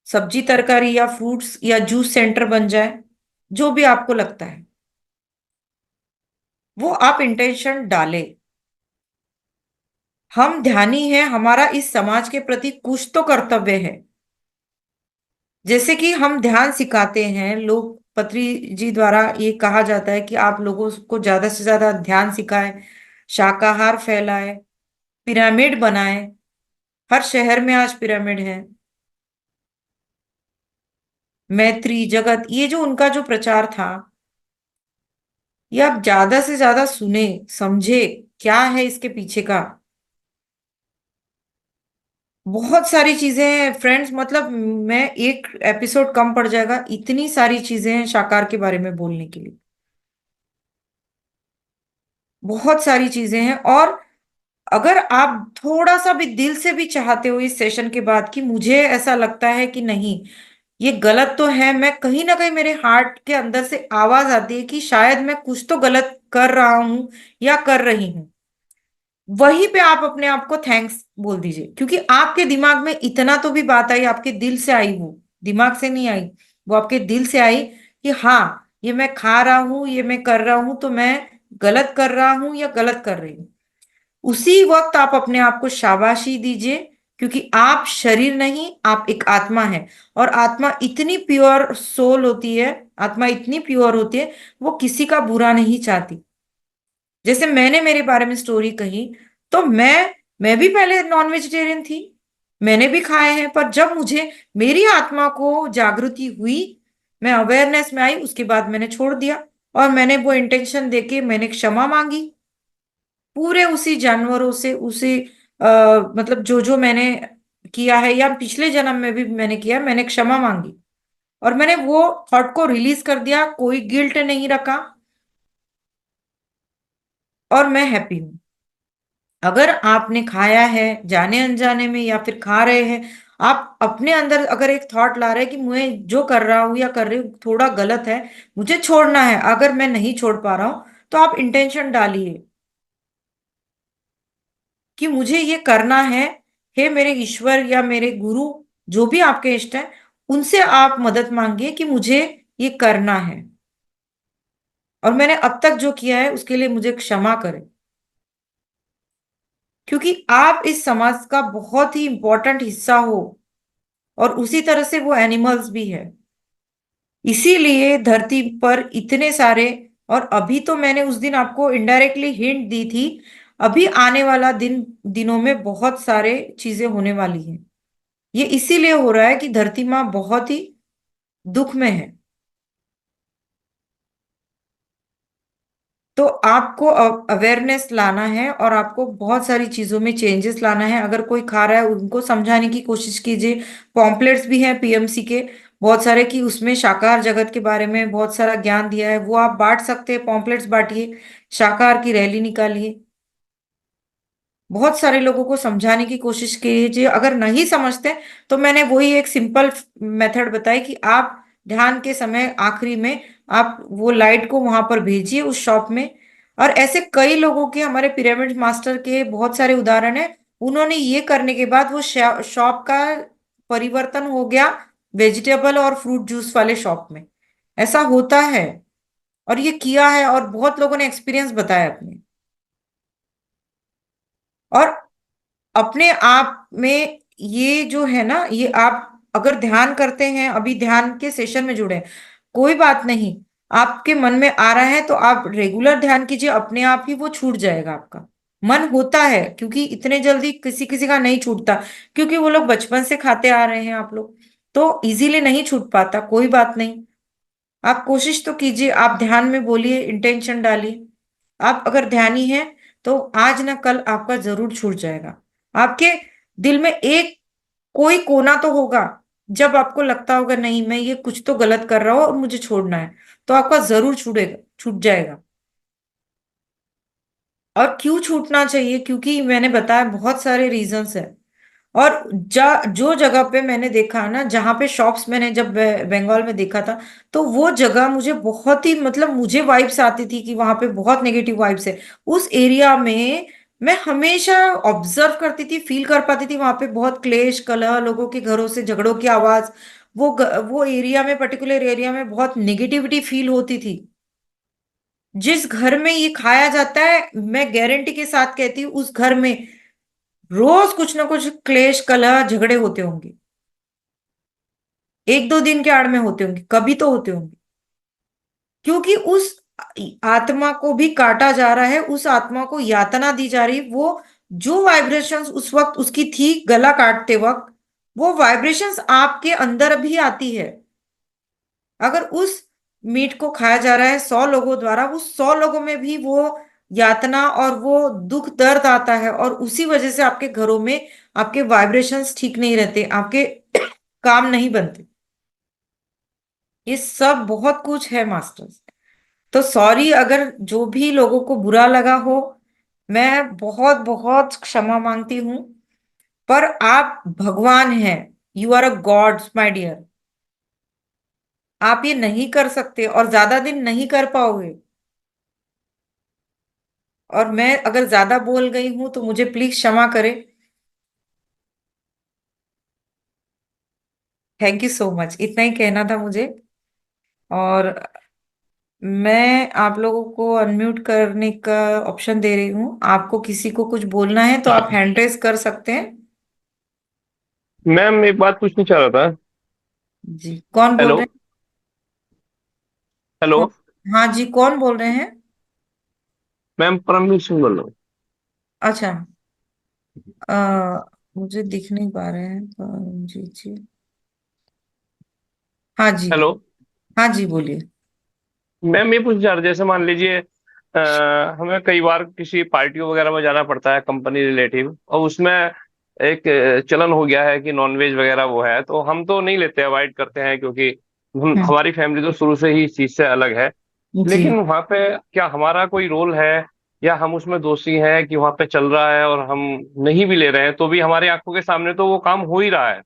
A: सब्जी तरकारी या फ्रूट्स या जूस सेंटर बन जाए। जो भी आपको लगता है वो आप इंटेंशन डालें। हम ध्यानी हैं, हमारा इस समाज के प्रति कुछ तो कर्तव्य है। जैसे कि हम ध्यान सिखाते हैं, लोग पत्री जी द्वारा ये कहा जाता है कि आप लोगों को ज्यादा से ज्यादा ध्यान सिखाएं, शाकाहार फैलाएं, पिरामिड बनाएं। हर शहर में आज पिरामिड है। मैत्री जगत, ये जो उनका जो प्रचार था, ये आप ज्यादा से ज्यादा सुने, समझे क्या है इसके पीछे का। बहुत सारी चीजें हैं फ्रेंड्स, मतलब मैं एक एपिसोड कम पड़ जाएगा, इतनी सारी चीजें हैं शाकार के बारे में बोलने के लिए। बहुत सारी चीजें हैं। और अगर आप थोड़ा सा भी दिल से भी चाहते हो इस सेशन के बाद कि मुझे ऐसा लगता है कि नहीं, ये गलत तो है, मैं कहीं ना कहीं मेरे हार्ट के अंदर से आवाज आती है कि शायद मैं कुछ तो गलत कर रहा हूं या कर रही हूं, वहीं पे आप अपने आप को थैंक्स बोल दीजिए। क्योंकि आपके दिमाग में इतना तो भी बात आई, आपके दिल से आई, वो दिमाग से नहीं आई, वो आपके दिल से आई कि हाँ, ये मैं खा रहा हूं, ये मैं कर रहा हूं, तो मैं गलत कर रहा हूं या गलत कर रही हूं। उसी वक्त आप अपने आप को शाबाशी दीजिए, क्योंकि आप शरीर नहीं, आप एक आत्मा है। और आत्मा इतनी प्योर सोल होती है, आत्मा इतनी प्योर होती है, वो किसी का बुरा नहीं चाहती। जैसे मैंने मेरे बारे में स्टोरी कही, तो मैं भी पहले नॉन वेजिटेरियन थी, मैंने भी खाए हैं, पर जब मुझे मेरी आत्मा को जागृति हुई, मैं अवेयरनेस में आई, उसके बाद मैंने छोड़ दिया। और मैंने वो इंटेंशन देके मैंने क्षमा मांगी पूरे उसी जानवरों से, उसी मतलब जो जो मैंने किया है या पिछले जन्म में भी मैंने किया, मैंने क्षमा मांगी। और मैंने वो थॉट को रिलीज कर दिया, कोई गिल्ट नहीं रखा, और मैं हैप्पी हूं। अगर आपने खाया है जाने अनजाने में या फिर खा रहे हैं, आप अपने अंदर अगर एक थॉट ला रहे हैं कि मैं जो कर रहा हूं या कर रही हूँ थोड़ा गलत है, मुझे छोड़ना है, अगर मैं नहीं छोड़ पा रहा हूं, तो आप इंटेंशन डालिए कि मुझे ये करना है। हे मेरे ईश्वर या मेरे गुरु, जो भी आपके इष्ट है, उनसे आप मदद मांगिए कि मुझे ये करना है, और मैंने अब तक जो किया है उसके लिए मुझे क्षमा करें। क्योंकि आप इस समाज का बहुत ही इंपॉर्टेंट हिस्सा हो, और उसी तरह से वो एनिमल्स भी है। इसीलिए धरती पर इतने सारे, और अभी तो मैंने उस दिन आपको इनडायरेक्टली हिंट दी थी, अभी आने वाला दिनों में बहुत सारे चीजें होने वाली हैं। ये इसीलिए हो रहा है कि धरती माँ बहुत ही दुख में है। तो आपको अवेयरनेस लाना है, और आपको बहुत सारी चीजों में चेंजेस लाना है। अगर कोई खा रहा है उनको समझाने की कोशिश कीजिए। पॉम्पलेट्स भी हैं पीएमसी के बहुत सारे, कि उसमें शाकाहार जगत के बारे में बहुत सारा ज्ञान दिया है, वो आप बांट सकते हैं। पॉम्पलेट्स बांटिए, शाकाहार की रैली निकालिए, बहुत सारे लोगों को समझाने की कोशिश कीजिए। अगर नहीं समझते तो मैंने वही एक सिंपल मेथड बताई कि आप ध्यान के समय आखिरी में आप वो लाइट को वहां पर भेजिए उस शॉप में। और ऐसे कई लोगों के, हमारे पिरामिड मास्टर के बहुत सारे उदाहरण हैं। उन्होंने ये करने के बाद वो शॉप का परिवर्तन हो गया वेजिटेबल और फ्रूट जूस वाले शॉप में। ऐसा होता है, और ये किया है, और बहुत लोगों ने एक्सपीरियंस बताया अपने। और अपने आप में ये जो है ना, ये आप अगर ध्यान करते हैं, अभी ध्यान के सेशन में जुड़े हैं, कोई बात नहीं, आपके मन में आ रहा है तो आप रेगुलर ध्यान कीजिए, अपने आप ही वो छूट जाएगा आपका। मन होता है, क्योंकि इतने जल्दी किसी किसी का नहीं छूटता, क्योंकि वो लोग बचपन से खाते आ रहे हैं, आप लोग तो इजीली नहीं छूट पाता। कोई बात नहीं, आप कोशिश तो कीजिए, आप ध्यान में बोलिए, इंटेंशन डालिए। आप अगर ध्यानी हैं तो आज ना कल आपका जरूर छूट जाएगा। आपके दिल में एक कोई कोना तो होगा, जब आपको लगता होगा नहीं मैं ये कुछ तो गलत कर रहा हूं और मुझे छोड़ना है, तो आपका जरूर छूटेगा, छूट जाएगा। और क्यों छूटना चाहिए? क्योंकि मैंने बताया बहुत सारे रीजंस है। और जो जगह पे मैंने देखा ना, जहां पे शॉप्स मैंने जब बंगाल में देखा था, तो वो जगह मुझे बहुत ही, मतलब मुझे वाइब्स आती थी कि वहां पे बहुत नेगेटिव वाइब्स है उस एरिया में। मैं हमेशा ऑब्जर्व करती थी, फील कर पाती थी वहां पे बहुत क्लेश, कलह, लोगों के घरों से झगड़ों की आवाज। वो एरिया में, पर्टिकुलर एरिया में बहुत नेगेटिविटी फील होती थी। जिस घर में ये खाया जाता है, मैं गारंटी के साथ कहती हूँ उस घर में रोज कुछ ना कुछ क्लेश, कलह, झगड़े होते होंगे। एक दो दिन के आड़ में होते होंगे, कभी तो होते होंगे। क्योंकि उस आत्मा को भी काटा जा रहा है, उस आत्मा को यातना दी जा रही, वो जो वाइब्रेशंस उस वक्त उसकी थी गला काटते वक्त, वो वाइब्रेशंस आपके अंदर भी आती है। अगर उस मीट को खाया जा रहा है 100 लोगों द्वारा, उस 100 लोगों में भी वो यातना और वो दुख दर्द आता है, और उसी वजह से आपके घरों में आपके वाइब्रेशंस ठीक नहीं रहते, आपके काम नहीं बनते। ये सब बहुत कुछ है मास्टर्स। तो सॉरी अगर जो भी लोगों को बुरा लगा हो, मैं बहुत बहुत क्षमा मांगती हूं। पर आप भगवान हैं, you are a god my dear. आप ये नहीं कर सकते और ज्यादा दिन नहीं कर पाओगे। और मैं अगर ज्यादा बोल गई हूं तो मुझे प्लीज क्षमा करें। थैंक यू सो मच, इतना ही कहना था मुझे। और मैं आप लोगों को अनम्यूट करने का ऑप्शन दे रही हूँ। आपको किसी को कुछ बोलना है तो आप हैंड रेज कर सकते हैं।
B: मैम एक बात पूछना चाह रहा था।
A: जी, कौन बोल
B: हेलो।
A: रहे हैं?
B: हेलो।
A: कौन? हाँ जी, कौन बोल रहे हैं?
B: मैम परमवीर सिंह बोल रहा हूँ।
A: अच्छा। आ, मुझे दिख नहीं पा रहे हैं जी जी। हाँ जी।
B: हेलो।
A: हाँ जी, बोलिए।
B: मैम ये पूछना चाह रहा था, जैसे मान लीजिए हमें कई बार किसी पार्टियों वगैरह में जाना पड़ता है, कंपनी रिलेटिव, और उसमें एक चलन हो गया है कि नॉनवेज वगैरह वो है, तो हम तो नहीं लेते, अवॉइड करते हैं, क्योंकि
A: हम्म।
B: हमारी फैमिली तो शुरू से ही इस चीज से अलग है।
A: जी।
B: लेकिन वहां पे क्या हमारा कोई रोल है? या हम उसमें दोषी हैं कि वहां पे चल रहा है और हम नहीं भी ले रहे हैं, तो भी हमारी आंखों के सामने तो वो काम हो ही रहा है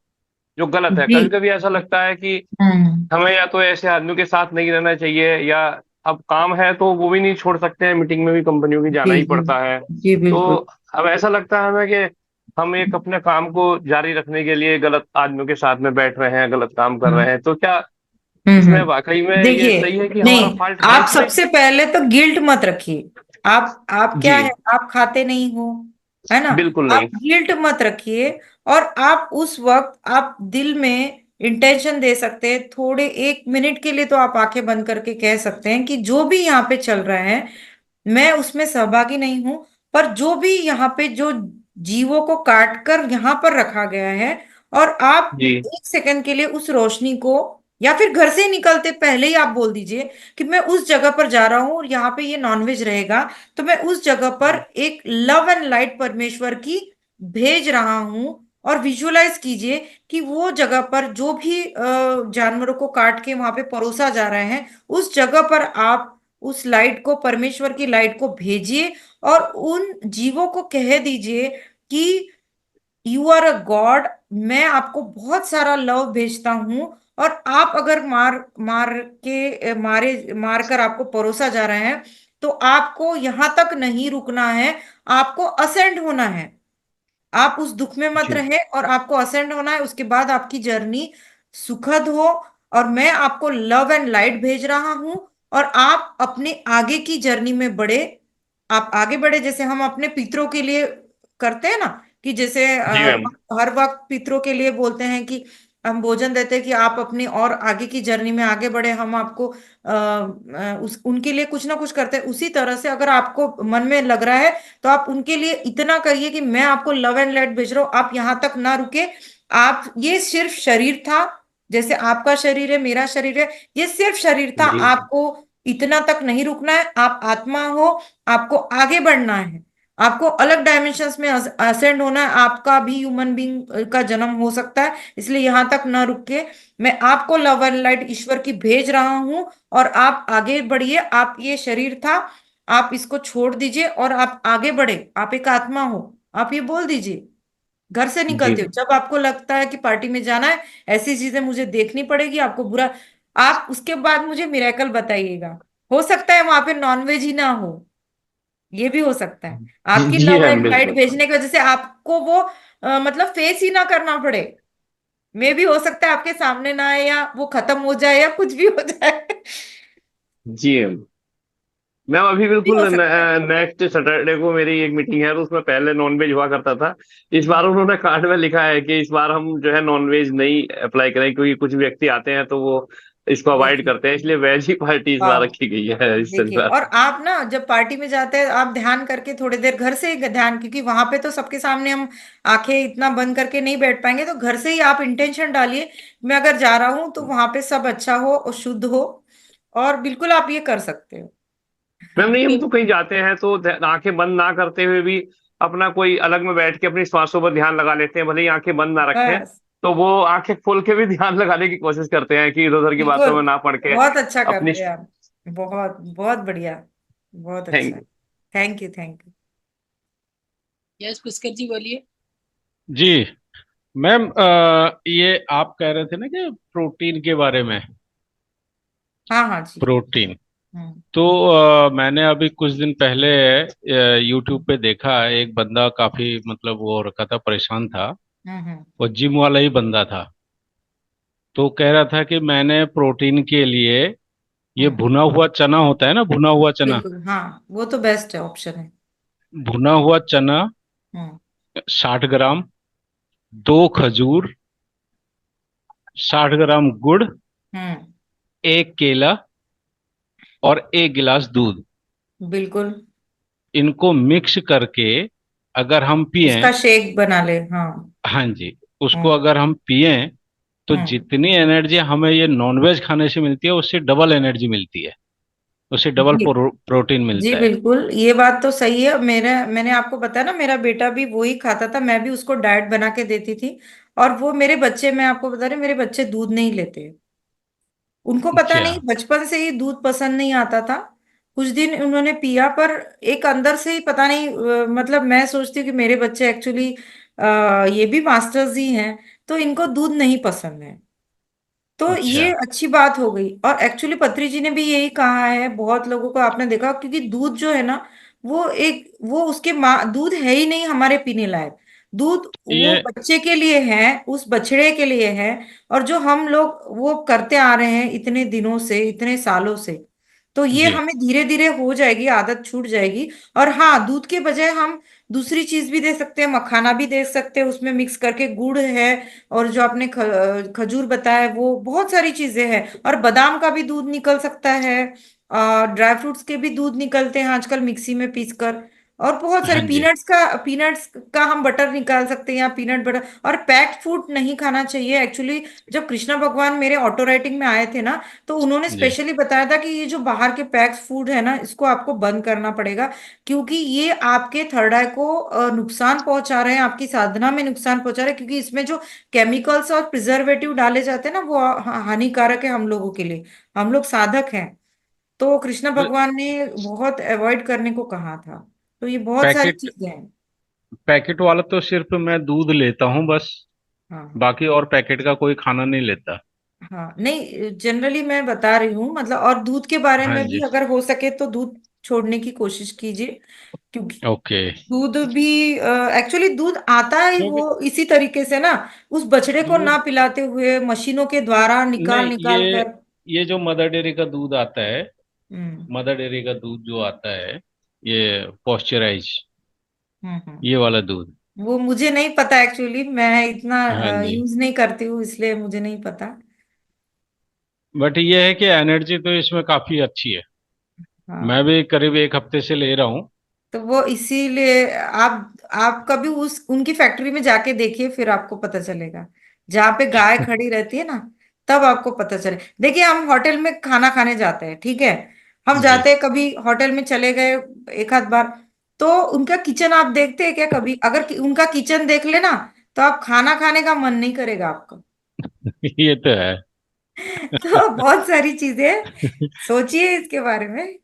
B: जो गलत है।
A: जी।
B: कभी कभी ऐसा लगता है कि
A: हम्म।
B: हमें या तो ऐसे आदमियों के साथ नहीं रहना चाहिए, या अब काम है तो वो भी नहीं छोड़ सकते हैं, मीटिंग में भी कंपनियों की जाना
A: जी
B: ही
A: जी
B: पड़ता है।
A: जी
B: तो
A: बिल्कुल।
B: अब ऐसा लगता है हमें कि हम एक अपने काम को जारी रखने के लिए गलत आदमियों के साथ में बैठ रहे हैं, गलत काम कर रहे हैं, तो क्या इसमें वाकई में ये
A: देखिए,
B: सही है कि हमारा
A: नहीं,
B: फॉल्ट है
A: आप
B: इसमें?
A: सबसे पहले तो गिल्ट मत रखिए। आप क्या
B: जी।
A: है, आप खाते नहीं हो, है ना?
B: बिल्कुल
A: आप
B: नहीं।
A: गिल्ट मत रखिए। और आप उस वक्त आप दिल में इंटेंशन दे सकते हैं, थोड़े 1 मिनट के लिए तो आप आंखें बंद करके कह सकते हैं कि जो भी यहाँ पे चल रहा है मैं उसमें सहभागी नहीं हूं। पर जो भी यहाँ पे जो जीवों को काट कर यहाँ पर रखा गया है, और आप
B: जी।
A: 1 सेकंड के लिए उस रोशनी को, या फिर घर से निकलते पहले ही आप बोल दीजिए कि मैं उस जगह पर जा रहा हूं और यहाँ पे ये नॉनवेज रहेगा, तो मैं उस जगह पर एक लव एंड लाइट परमेश्वर की भेज रहा हूं। और विजुअलाइज कीजिए कि वो जगह पर जो भी जानवरों को काट के वहां पे परोसा जा रहा है, उस जगह पर आप उस लाइट को, परमेश्वर की लाइट को भेजिए। और उन जीवों को कह दीजिए कि यू आर अ गॉड, मैं आपको बहुत सारा लव भेजता हूं। और आप अगर मार मार के मार कर आपको परोसा जा रहा है, तो आपको यहां तक नहीं रुकना है, आपको असेंड होना है। आप उस दुख में मत
B: जी।
A: रहे, और आपको असेंड होना है, उसके बाद आपकी जर्नी सुखद हो। और मैं आपको लव एंड लाइट भेज रहा हूं, और आप अपने आगे की जर्नी में बढ़े। आप आगे बढ़े, जैसे हम अपने पितरों के लिए करते हैं ना, कि जैसे
B: जी मैम।
A: हर वक्त पितरों के लिए बोलते हैं कि हम भोजन देते हैं कि आप अपनी और आगे की जर्नी में आगे बढ़े, हम आपको उस उनके लिए कुछ ना कुछ करते हैं। उसी तरह से अगर आपको मन में लग रहा है, तो आप उनके लिए इतना करिए कि मैं आपको लव एंड लाइट भेज रहा हूं, आप यहां तक ना रुके। आप, ये सिर्फ शरीर था, जैसे आपका शरीर है, मेरा शरीर है, ये सिर्फ शरीर था।
B: जी।
A: आपको इतना तक नहीं रुकना है, आप आत्मा हो, आपको आगे बढ़ना है, आपको अलग डायमेंशंस में असेंड होना है। आपका भी ह्यूमन बीइंग का जन्म हो सकता है, इसलिए यहां तक ना रुक के मैं आपको लव एंड लाइट ईश्वर की भेज रहा हूं। और आप आगे बढ़िए, आप ये शरीर था, आप इसको छोड़ दीजिए और आप आगे बढ़े, आप एक आत्मा हो। आप ये बोल दीजिए घर से
B: जी।
A: निकलते हो, जब आपको लगता है कि पार्टी में जाना है, ऐसी चीजें मुझे देखनी पड़ेगी, आपको बुरा, आप उसके बाद मुझे मिरेकल बताइएगा। हो सकता है वहां पे नॉनवेज ही ना हो, ये भी हो सकता है।
B: जी।
A: आपकी
B: जी
A: लव
B: मैम
A: एंड लाइट
B: बिल्कुल।
A: भेजने की वजह से आपको वो मतलब फेस ही ना करना पड़े। मे भी हो सकता है आपके सामने ना आए, या वो खत्म हो जाए, या कुछ भी हो जाए।
B: जी मैम। मैम अभी
A: भी
B: बिल्कुल
A: हो सकता है।
B: नेक्स्ट सैटरडे को मेरी एक मीटिंग है, तो उसमें पहले नॉनवेज हुआ करता था। इस बार उन्होंने कार्ड में लिखा है कि इस बार हम जो है नॉनवेज नहीं अप्लाई करें, क्योंकि कुछ व्यक्ति आते हैं तो वो इसको अवॉइड
A: देखिए,
B: करते हैं, इसलिए वेज ही पार्टी इस बार
A: वाह,
B: रखी गई है इस
A: देखिए,
B: शनिवार।
A: और आप ना जब पार्टी में जाते हैं, आप ध्यान करके थोड़ी देर घर से ही ध्यान, क्योंकि वहां पे तो सबके सामने हम आंखें इतना बंद करके नहीं बैठ पाएंगे, तो घर से ही आप इंटेंशन डालिए, मैं अगर जा रहा हूं तो वहां पे सब अच्छा हो और शुद्ध हो। और बिल्कुल आप ये कर सकते हो।
B: मैम नहीं, हम तो कहीं जाते हैं तो आंखें बंद ना करते हुए भी अपना कोई अलग में बैठ के अपनी सांसों पर ध्यान लगा लेते हैं, भले ही आंखें बंद ना रखें।
A: बस,
B: तो वो आंखें खोल के भी ध्यान लगाने की कोशिश करते हैं कि इधर उधर की
A: बिल्कुल,
B: बातों में ना पड़ के
A: बहुत अच्छा
B: अपनी।
A: करते हैं आप। बहुत बहुत बढ़िया, बहुत अच्छा।
B: Thank
A: thank you, thank you.
C: Yes Pushkar ji बोलिए।
D: जी मैम, ये आप कह रहे थे ना कि प्रोटीन के बारे में।
A: हाँ हाँ जी।
D: प्रोटीन,
A: हम्म
D: तो मैंने अभी कुछ दिन पहले यूट्यूब पे देखा, एक बंदा काफी मतलब वो हो रखा था, परेशान था।
A: हम्म
D: वो जिम वाला ही बंदा था। तो कह रहा था कि मैंने प्रोटीन के लिए ये
A: हम्म
D: भुना हुआ चना होता है ना, भुना हुआ चना,
A: बिल्कुल, हाँ, वो तो बेस्ट है, ऑप्शन है।
D: भुना हुआ चना
A: हम्म
D: 60 ग्राम, 2 खजूर, 60 ग्राम गुड़,
A: हम्म
D: 1 केला और 1 गिलास दूध,
A: बिल्कुल।
D: इनको मिक्स करके अगर हम पिए,
A: उसका शेक बना ले, हाँ।
D: हाँ जी, उसको
A: हम्म
D: अगर हम पिए तो
A: हम्म
D: जितनी एनर्जी हमें ये नॉनवेज खाने से मिलती है, उससे डबल एनर्जी मिलती है, उससे डबल
A: जी
D: प्रोटीन
A: जी
D: मिलता है।
A: बिल्कुल, ये बात तो सही है। मैंने आपको बताया ना, मेरा बेटा भी वही खाता था, मैं भी उसको डाइट बना के देती थी। और वो मेरे बच्चे, मैं आपको बता रही, मेरे बच्चे दूध नहीं लेते। उनको पता
D: अच्छा।
A: नहीं, बचपन से ही दूध पसंद नहीं आता था। कुछ दिन उन्होंने पिया, पर एक अंदर से ही पता नहीं, मतलब मैं सोचती हूँ कि मेरे बच्चे एक्चुअली ये भी मास्टर्स ही हैं, तो इनको दूध नहीं पसंद है। तो
D: अच्छा।
A: ये अच्छी बात हो गई। और एक्चुअली पत्री जी ने भी यही कहा है, बहुत लोगों को आपने देखा, क्योंकि दूध जो है ना, वो उसके माँ दूध है ही नहीं हमारे पीने लायक। दूध वो
D: ये
A: बच्चे के लिए है, उस बछड़े के लिए है। और जो हम लोग वो करते आ रहे हैं इतने दिनों से, इतने सालों से, तो ये
D: जी।
A: हमें धीरे धीरे हो जाएगी, आदत छूट जाएगी। और हाँ, दूध के बजाय हम दूसरी चीज भी दे सकते हैं, मखाना भी दे सकते हैं उसमें मिक्स करके, गुड़ है। और जो आपने खजूर बताया है, वो बहुत सारी चीजें हैं। और बादाम का भी दूध निकल सकता है, ड्राई फ्रूट्स के भी दूध निकलते हैं आजकल मिक्सी में पीसकर। और बहुत सारे
D: हाँ जी।
A: पीनट्स का हम बटर निकाल सकते हैं, या पीनट बटर। और पैक्ड फूड नहीं खाना चाहिए एक्चुअली। जब कृष्णा भगवान मेरे ऑटो राइटिंग में आए थे ना, तो उन्होंने
D: जी।
A: स्पेशली बताया था कि ये जो बाहर के पैक्ड फूड है ना, इसको आपको बंद करना पड़ेगा। क्योंकि ये आपके थर्ड आई को नुकसान पहुंचा रहे हैं, आपकी साधना में नुकसान पहुंचा रहे हैं। क्योंकि इसमें जो केमिकल्स और प्रिजर्वेटिव डाले जाते हैं ना, वो हानिकारक है हम लोगों के लिए। हम लोग साधक हैं। तो कृष्ण भगवान ने बहुत अवॉइड करने को कहा था। तो ये बहुत सारी
D: पैकेट
A: चीजें हैं।
D: पैकेट वाला तो सिर्फ मैं दूध लेता हूँ बस।
A: हाँ
D: बाकी और पैकेट का कोई खाना नहीं लेता।
A: हाँ, नहीं जनरली मैं बता रही हूँ मतलब। और दूध के बारे
D: हाँ
A: में भी
D: जी।
A: अगर हो सके तो दूध छोड़ने की कोशिश कीजिए। क्योंकि
D: ओके।
A: दूध भी एक्चुअली दूध आता है
D: क्योंकि
A: वो इसी तरीके से ना, उस बछड़े को ना
D: दूध,
A: पिलाते हुए मशीनों के द्वारा निकाल
D: नहीं,
A: निकाल कर।
D: ये जो मदर डेयरी का दूध आता है,
A: हम्म
D: मदर डेयरी का दूध जो आता है, ये पॉस्चराइज,
A: हम्म।
D: ये वाला दूध।
A: वो मुझे नहीं पता एक्चुअली, मैं इतना
D: हाँ जी।
A: यूज नहीं करती हूँ, इसलिए मुझे नहीं पता।
D: बट ये है कि एनर्जी तो इसमें काफी अच्छी है। मैं
A: हाँ,
D: भी करीब एक हफ्ते से ले रहा हूँ।
A: तो वो इसीलिए आप कभी उस उनकी फैक्ट्री में जाके देखिए, फिर आपको पता चलेगा। जहाँ पे गाय खड़ी रहती है ना, तब आपको पता चले। देखिए, हम होटल में खाना खाने जाते हैं, ठीक है। हम
D: जी।
A: जाते हैं, कभी होटल में चले गए एक आध बार। तो उनका किचन आप देखते हैं क्या कभी? अगर उनका किचन देख लेना, तो आप खाना खाने का मन नहीं करेगा आपका।
D: ये तो है।
A: तो बहुत सारी चीजें हैं। सोचिए इसके बारे में।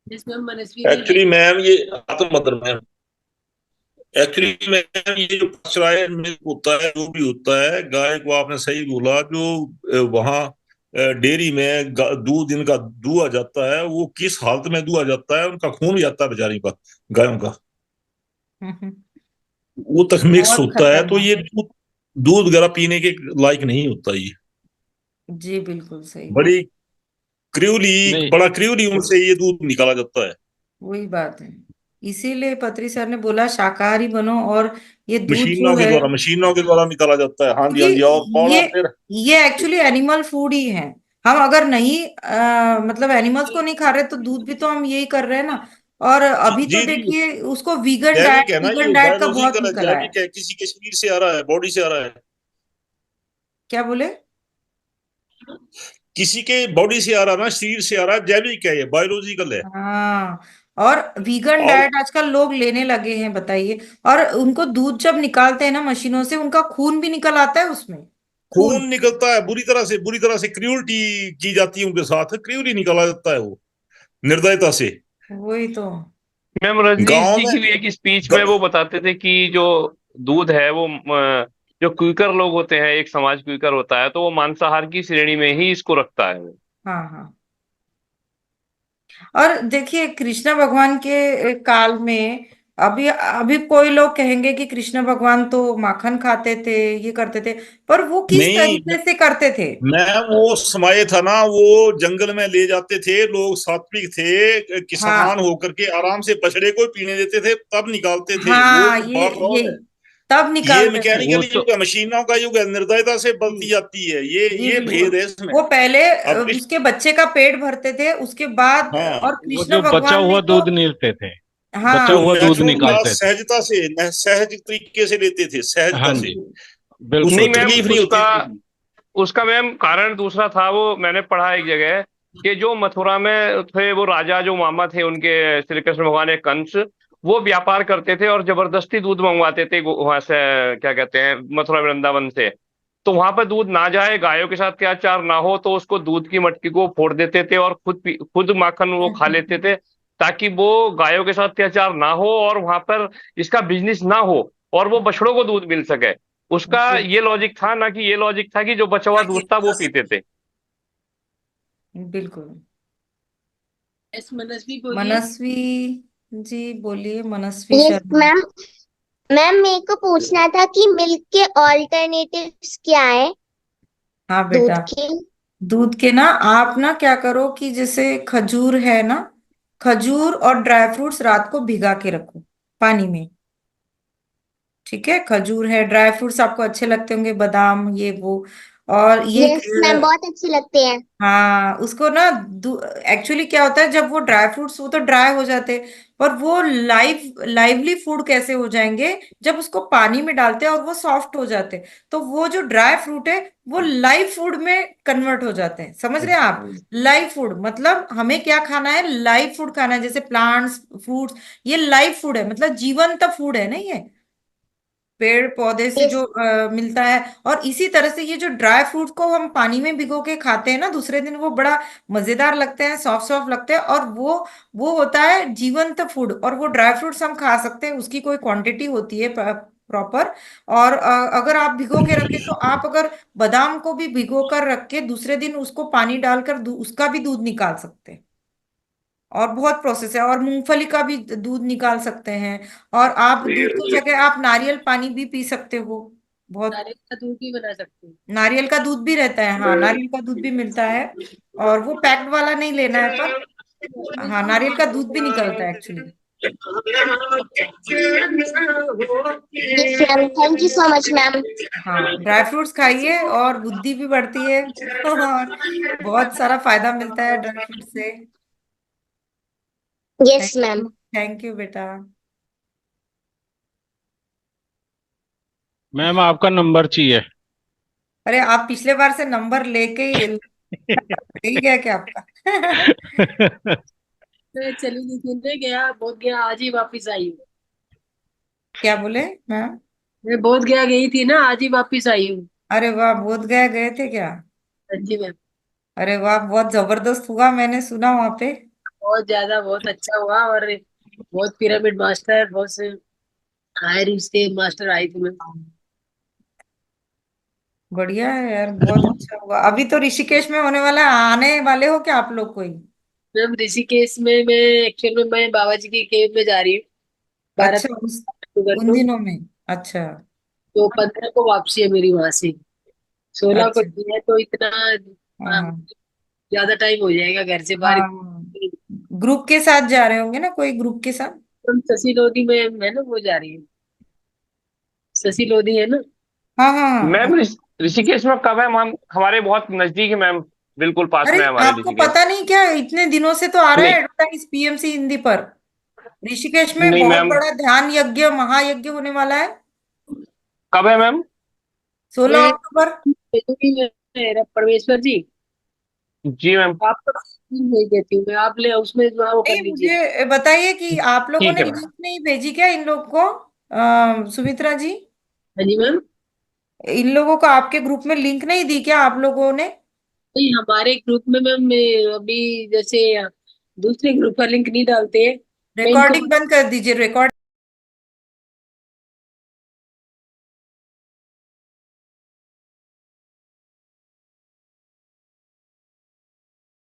C: यस मैम, मनस्वी जी
E: एक्चुअली मैम ये आत्म मदर मैम, एक्चुअली मैम ये जो पचराए मिल्क होता है, जो भी होता है, गाय को आपने सही बोला, जो वहाँ डेयरी में दूध इनका दुआ जाता है, वो किस हालत में दुआ जाता है, उनका खून जाता है बेचारी का, गायों का,
A: हम्म,
E: वो तक मिक्स
A: बहुत
E: होता है। तो
A: खतरनाक।
E: ये दूध दूध वगैरह पीने के लायक नहीं होता ये।
A: जी बिल्कुल सही बात।
E: बड़ी क्रूरली,
D: नहीं,
E: बड़ा क्रूरली उनसे ये दूध निकाला जाता है।
A: वही बात है। इसीलिए पत्री सर ने बोला शाकाहारी बनो। और ये दूध जो
E: मशीनों के
A: है,
E: द्वारा, मशीनों के द्वारा निकाला जाता है। हाँ जी,
A: क्योंकि
E: हाँ जी, और
A: ये
E: फिर
A: ये एक्चुअली एनिमल फूड ही है। हम अगर नहीं मतलब एनिमल्स को नहीं खा रहे, तो दूध भी तो हम यही कर रहे हैं ना। और अभी तो
E: जी जी,
A: देखिए, उसको वीगन
E: जैविक
A: डाइट
E: है ना,
A: वीगन
E: ये
A: डाइट का बहुत
E: बायोलॉजिकल है,
A: निकला है।
E: जैविक है, किसी के शरीर से आ रहा है, बॉडी से आ रहा है,
A: क्या बोले?
E: किसी के बॉडी से आ रहा है ना, शरीर से आ रहा है, जैविक है, ये बायोलॉजिकल है।
A: हाँ। और वीगन
E: और
A: डाइट आजकल लोग लेने लगे हैं, बताइए। और उनको दूध जब निकालते हैं ना मशीनों से, उनका खून भी निकल आता है उसमें। खून।
E: खून निकलता है, बुरी तरह से क्रूरटी की जाती है उनके साथ, क्रूरली निकाला जाता है वो, निर्दयता से।
A: वही तो।
B: मैम रजनीश
E: गांव
B: जी
E: में
B: की भी एक स्पीच में
E: ग,
B: वो बताते थे कि जो दूध है वो जो क्विकर लोग होते हैं, एक समाज क्विकर होता है, तो वो मांसाहार की श्रेणी में ही इसको रखता है।
A: हाँ हाँ। और देखिए, कृष्ण भगवान के काल में, अभी अभी कोई लोग कहेंगे कि कृष्ण भगवान तो माखन खाते थे, ये करते थे। पर वो किस
E: नहीं
A: तरीके से करते थे?
E: मैं वो समय था ना, वो जंगल में ले जाते थे लोग, सात्विक थे, किसान
A: हाँ
E: होकर के आराम से बछड़े को पीने देते थे, तब निकालते थे वो।
A: हाँ, ये
E: बात और
A: यही
E: है,
A: तब
E: ये
A: निकालते थे।
D: वो
E: मैकेनिकल
D: तो
E: युग है, मशीनों का युग है, निर्दयता से
A: जी
E: बदलती जाती है, ये
A: जी
E: ये
A: बिल्कुल।
E: भेद है इसमें।
A: वो पहले
E: अब
A: उसके बच्चे का पेट भरते थे, उसके बाद।
E: हाँ,
A: और
D: वो
A: कृष्ण
D: जो बचा
A: भगवान ने
D: हुआ
A: तो,
D: दूध निकलते थे, बचा
E: वो
A: हाँ
D: हुआ दूध
E: नेचुरल था,
D: निकालते थे।
E: सहजता से, सहज तरीके से लेते थे,
D: हाँ
E: सहजता से,
D: जी, बिल्कुल
B: नहीं
E: उसमें
B: मैम,
E: तकलीफ नहीं
B: उसका
E: होती थी।
B: उसका मैम कारण दूसरा था। वो मैंने पढ़ा एक जगह कि जो मथुरा में थे, वो राजा जो मामा थे उनके, श्री कृष्ण भगवान एक कंस, वो व्यापार करते थे और जबरदस्ती दूध मंगवाते थे वहां से, क्या कहते हैं, मथुरा वृंदावन से। तो वहां पर दूध ना जाए, गायों के साथ अत्याचार ना हो, तो उसको दूध की मटकी को फोड़ देते थे और खुद माखन वो खा लेते थे, ताकि वो गायों के साथ अत्याचार ना हो और वहां पर इसका बिजनेस ना हो और वो बछड़ों को दूध मिल सके। उसका ये लॉजिक था, ना कि ये लॉजिक था कि जो बचा हुआ दूध था वो पीते थे।
A: बिल्कुल।
C: यस मनस्वी बोलिए।
A: मनस्वी जी बोलिए, मनस्वी
F: यस
A: शर्मा।
F: मैम। मैम मेरे को पूछना था कि मिल्क के ऑल्टरनेटिव्स क्या है
A: हाँ
F: दूध
A: बेटा,
F: के।
A: दूध के ना आप ना क्या करो कि जैसे खजूर है ना, खजूर और ड्राई फ्रूट्स रात को भिगा के रखो पानी में। ठीक है, खजूर है, ड्राई फ्रूट्स आपको अच्छे लगते होंगे, बादाम ये वो। और ये
F: यस मैम बहुत अच्छे लगते हैं।
A: हाँ उसको ना, एक्चुअली क्या होता है जब वो ड्राई फ्रूट्स वो तो ड्राई हो जाते हैं, और वो लाइवली फूड कैसे हो जाएंगे जब उसको पानी में डालते हैं और वो सॉफ्ट हो जाते हैं, तो वो जो ड्राई फ्रूट है वो लाइव फूड में कन्वर्ट हो जाते हैं। समझ रहे हैं आप? लाइव फूड मतलब हमें क्या खाना है, लाइव फूड खाना है, जैसे प्लांट्स, फ्रूट्स, ये लाइव फूड है, मतलब जीवंत फूड है ना ये, पेड़ पौधे से
F: यस।
A: जो मिलता है। और इसी तरह से ये जो ड्राई फ्रूट को हम पानी में भिगो के खाते हैं ना, दूसरे दिन वो बड़ा मजेदार लगते हैं, सॉफ्ट सॉफ्ट लगते हैं, और वो होता है जीवंत फूड। और वो ड्राई फ्रूट्स हम खा सकते हैं, उसकी कोई क्वांटिटी होती है प्रॉपर। और अगर आप भिगो के रखे तो आप अगर बादाम को भी भिगो कर रख के दूसरे दिन उसको पानी डालकर उसका भी दूध निकाल सकते हैं। और बहुत प्रोसेस है, और मूंगफली का भी दूध निकाल सकते हैं। और आप दूध की जगह आप नारियल पानी भी पी सकते हो। बहुत,
C: नारियल का दूध भी बना सकते हैं।
A: नारियल का दूध भी रहता है, हाँ नारियल का दूध भी मिलता है। और वो पैक्ड वाला नहीं लेना है, पर हाँ नारियल का दूध भी निकलता है actually.
F: Yes ma'am thank you so much ma'am.
A: हाँ ड्राई फ्रूट्स खाइए और बुद्धि भी बढ़ती है और बहुत सारा फायदा मिलता है ड्राई फ्रूट से।
F: Yes
A: thank
F: ma'am.
A: You, thank you बेटा।
D: मैम आपका नंबर चाहिए।
A: अरे आप पिछले बार से नंबर लेके ही गया क्या आपका?
C: मैं चली गई थी ना, गया बहुत गया, आज ही वापस आई हूँ।
A: क्या बोले मैम?
C: मैं बहुत गया गई थी ना, आज ही वापस आई हूँ।
A: अरे वाह, बोध गया गए थे क्या?
C: हाँ जी मैम।
A: अरे वाह, बहुत जबरदस्त हुआ, मैंने सुना वहां पे।
C: बहुत ज्यादा बहुत अच्छा हुआ, और बहुत पिरामिड मास्टर, बहुत से हायर स्टेज मास्टर आए थे मैम।
A: बढ़िया है यार, बहुत अच्छा हुआ। अभी तो ऋषिकेश में होने वाला है, आने वाले हो क्या आप लोग कोई?
C: मैम ऋषिकेश में मैं एक्चुअल में मैं बाबा जी की केव में जा रही हूँ, बारह
A: अच्छा, उस
C: अक्टूबर
A: उन
C: को।
A: दिनों में? अच्छा।
C: तो 15 को वापसी है मेरी वहां से, 16 को
A: अच्छा।
C: है, तो इतना
A: हाँ हाँ।
C: ज्यादा टाइम हो जाएगा घर से बाहर।
A: हाँ, ग्रुप के साथ जा रहे होंगे ना, कोई ग्रुप के साथ?
C: हम शशि लोधी में है ना, वो जा रही है, शशि लोधी है ना।
A: हाँ हाँ हाँ।
B: मैम ऋषिकेश में कब है मैम? हमारे बहुत नजदीक है मैम, बिल्कुल पास
A: अरे
B: में है हमारे
A: आपको
B: ऋषिकेश।
A: पता नहीं क्या, इतने दिनों से तो आ रहा है
B: नहीं
A: एडवर्टाइज पीएमसी हिंदी पर। ऋषिकेश में
B: नहीं
A: बहुत
B: मैम।
A: बड़ा ध्यान यज्ञ, महायज्ञ होने वाला है,
B: कब है मैम?
C: मैं
A: 16 अक्टूबर।
C: भेजूंगी, मैं परमेश्वर जी
B: जी मैम।
C: आपको भेज देती हूँ मैं, आप ले उसमें जो है वो कर
A: नहीं,
C: लीजिए।
A: मुझे बताइए कि आप लोगों
B: ठीक
A: ने
B: है मैम।
A: लिंक नहीं भेजी क्या इन लोग को, सुमित्रा जी?
C: हाँ जी मैम।
A: इन लोगों को आपके ग्रुप में लिंक नहीं दी क्या आप लोगों ने?
C: नहीं हमारे ग्रुप में मैम, मैं अभी जैसे दूसरे ग्रुप का लिंक नहीं डालते हैं, मैं इनको
A: रिकॉर्डिंग बंद कर दीजिए, रिकॉर्ड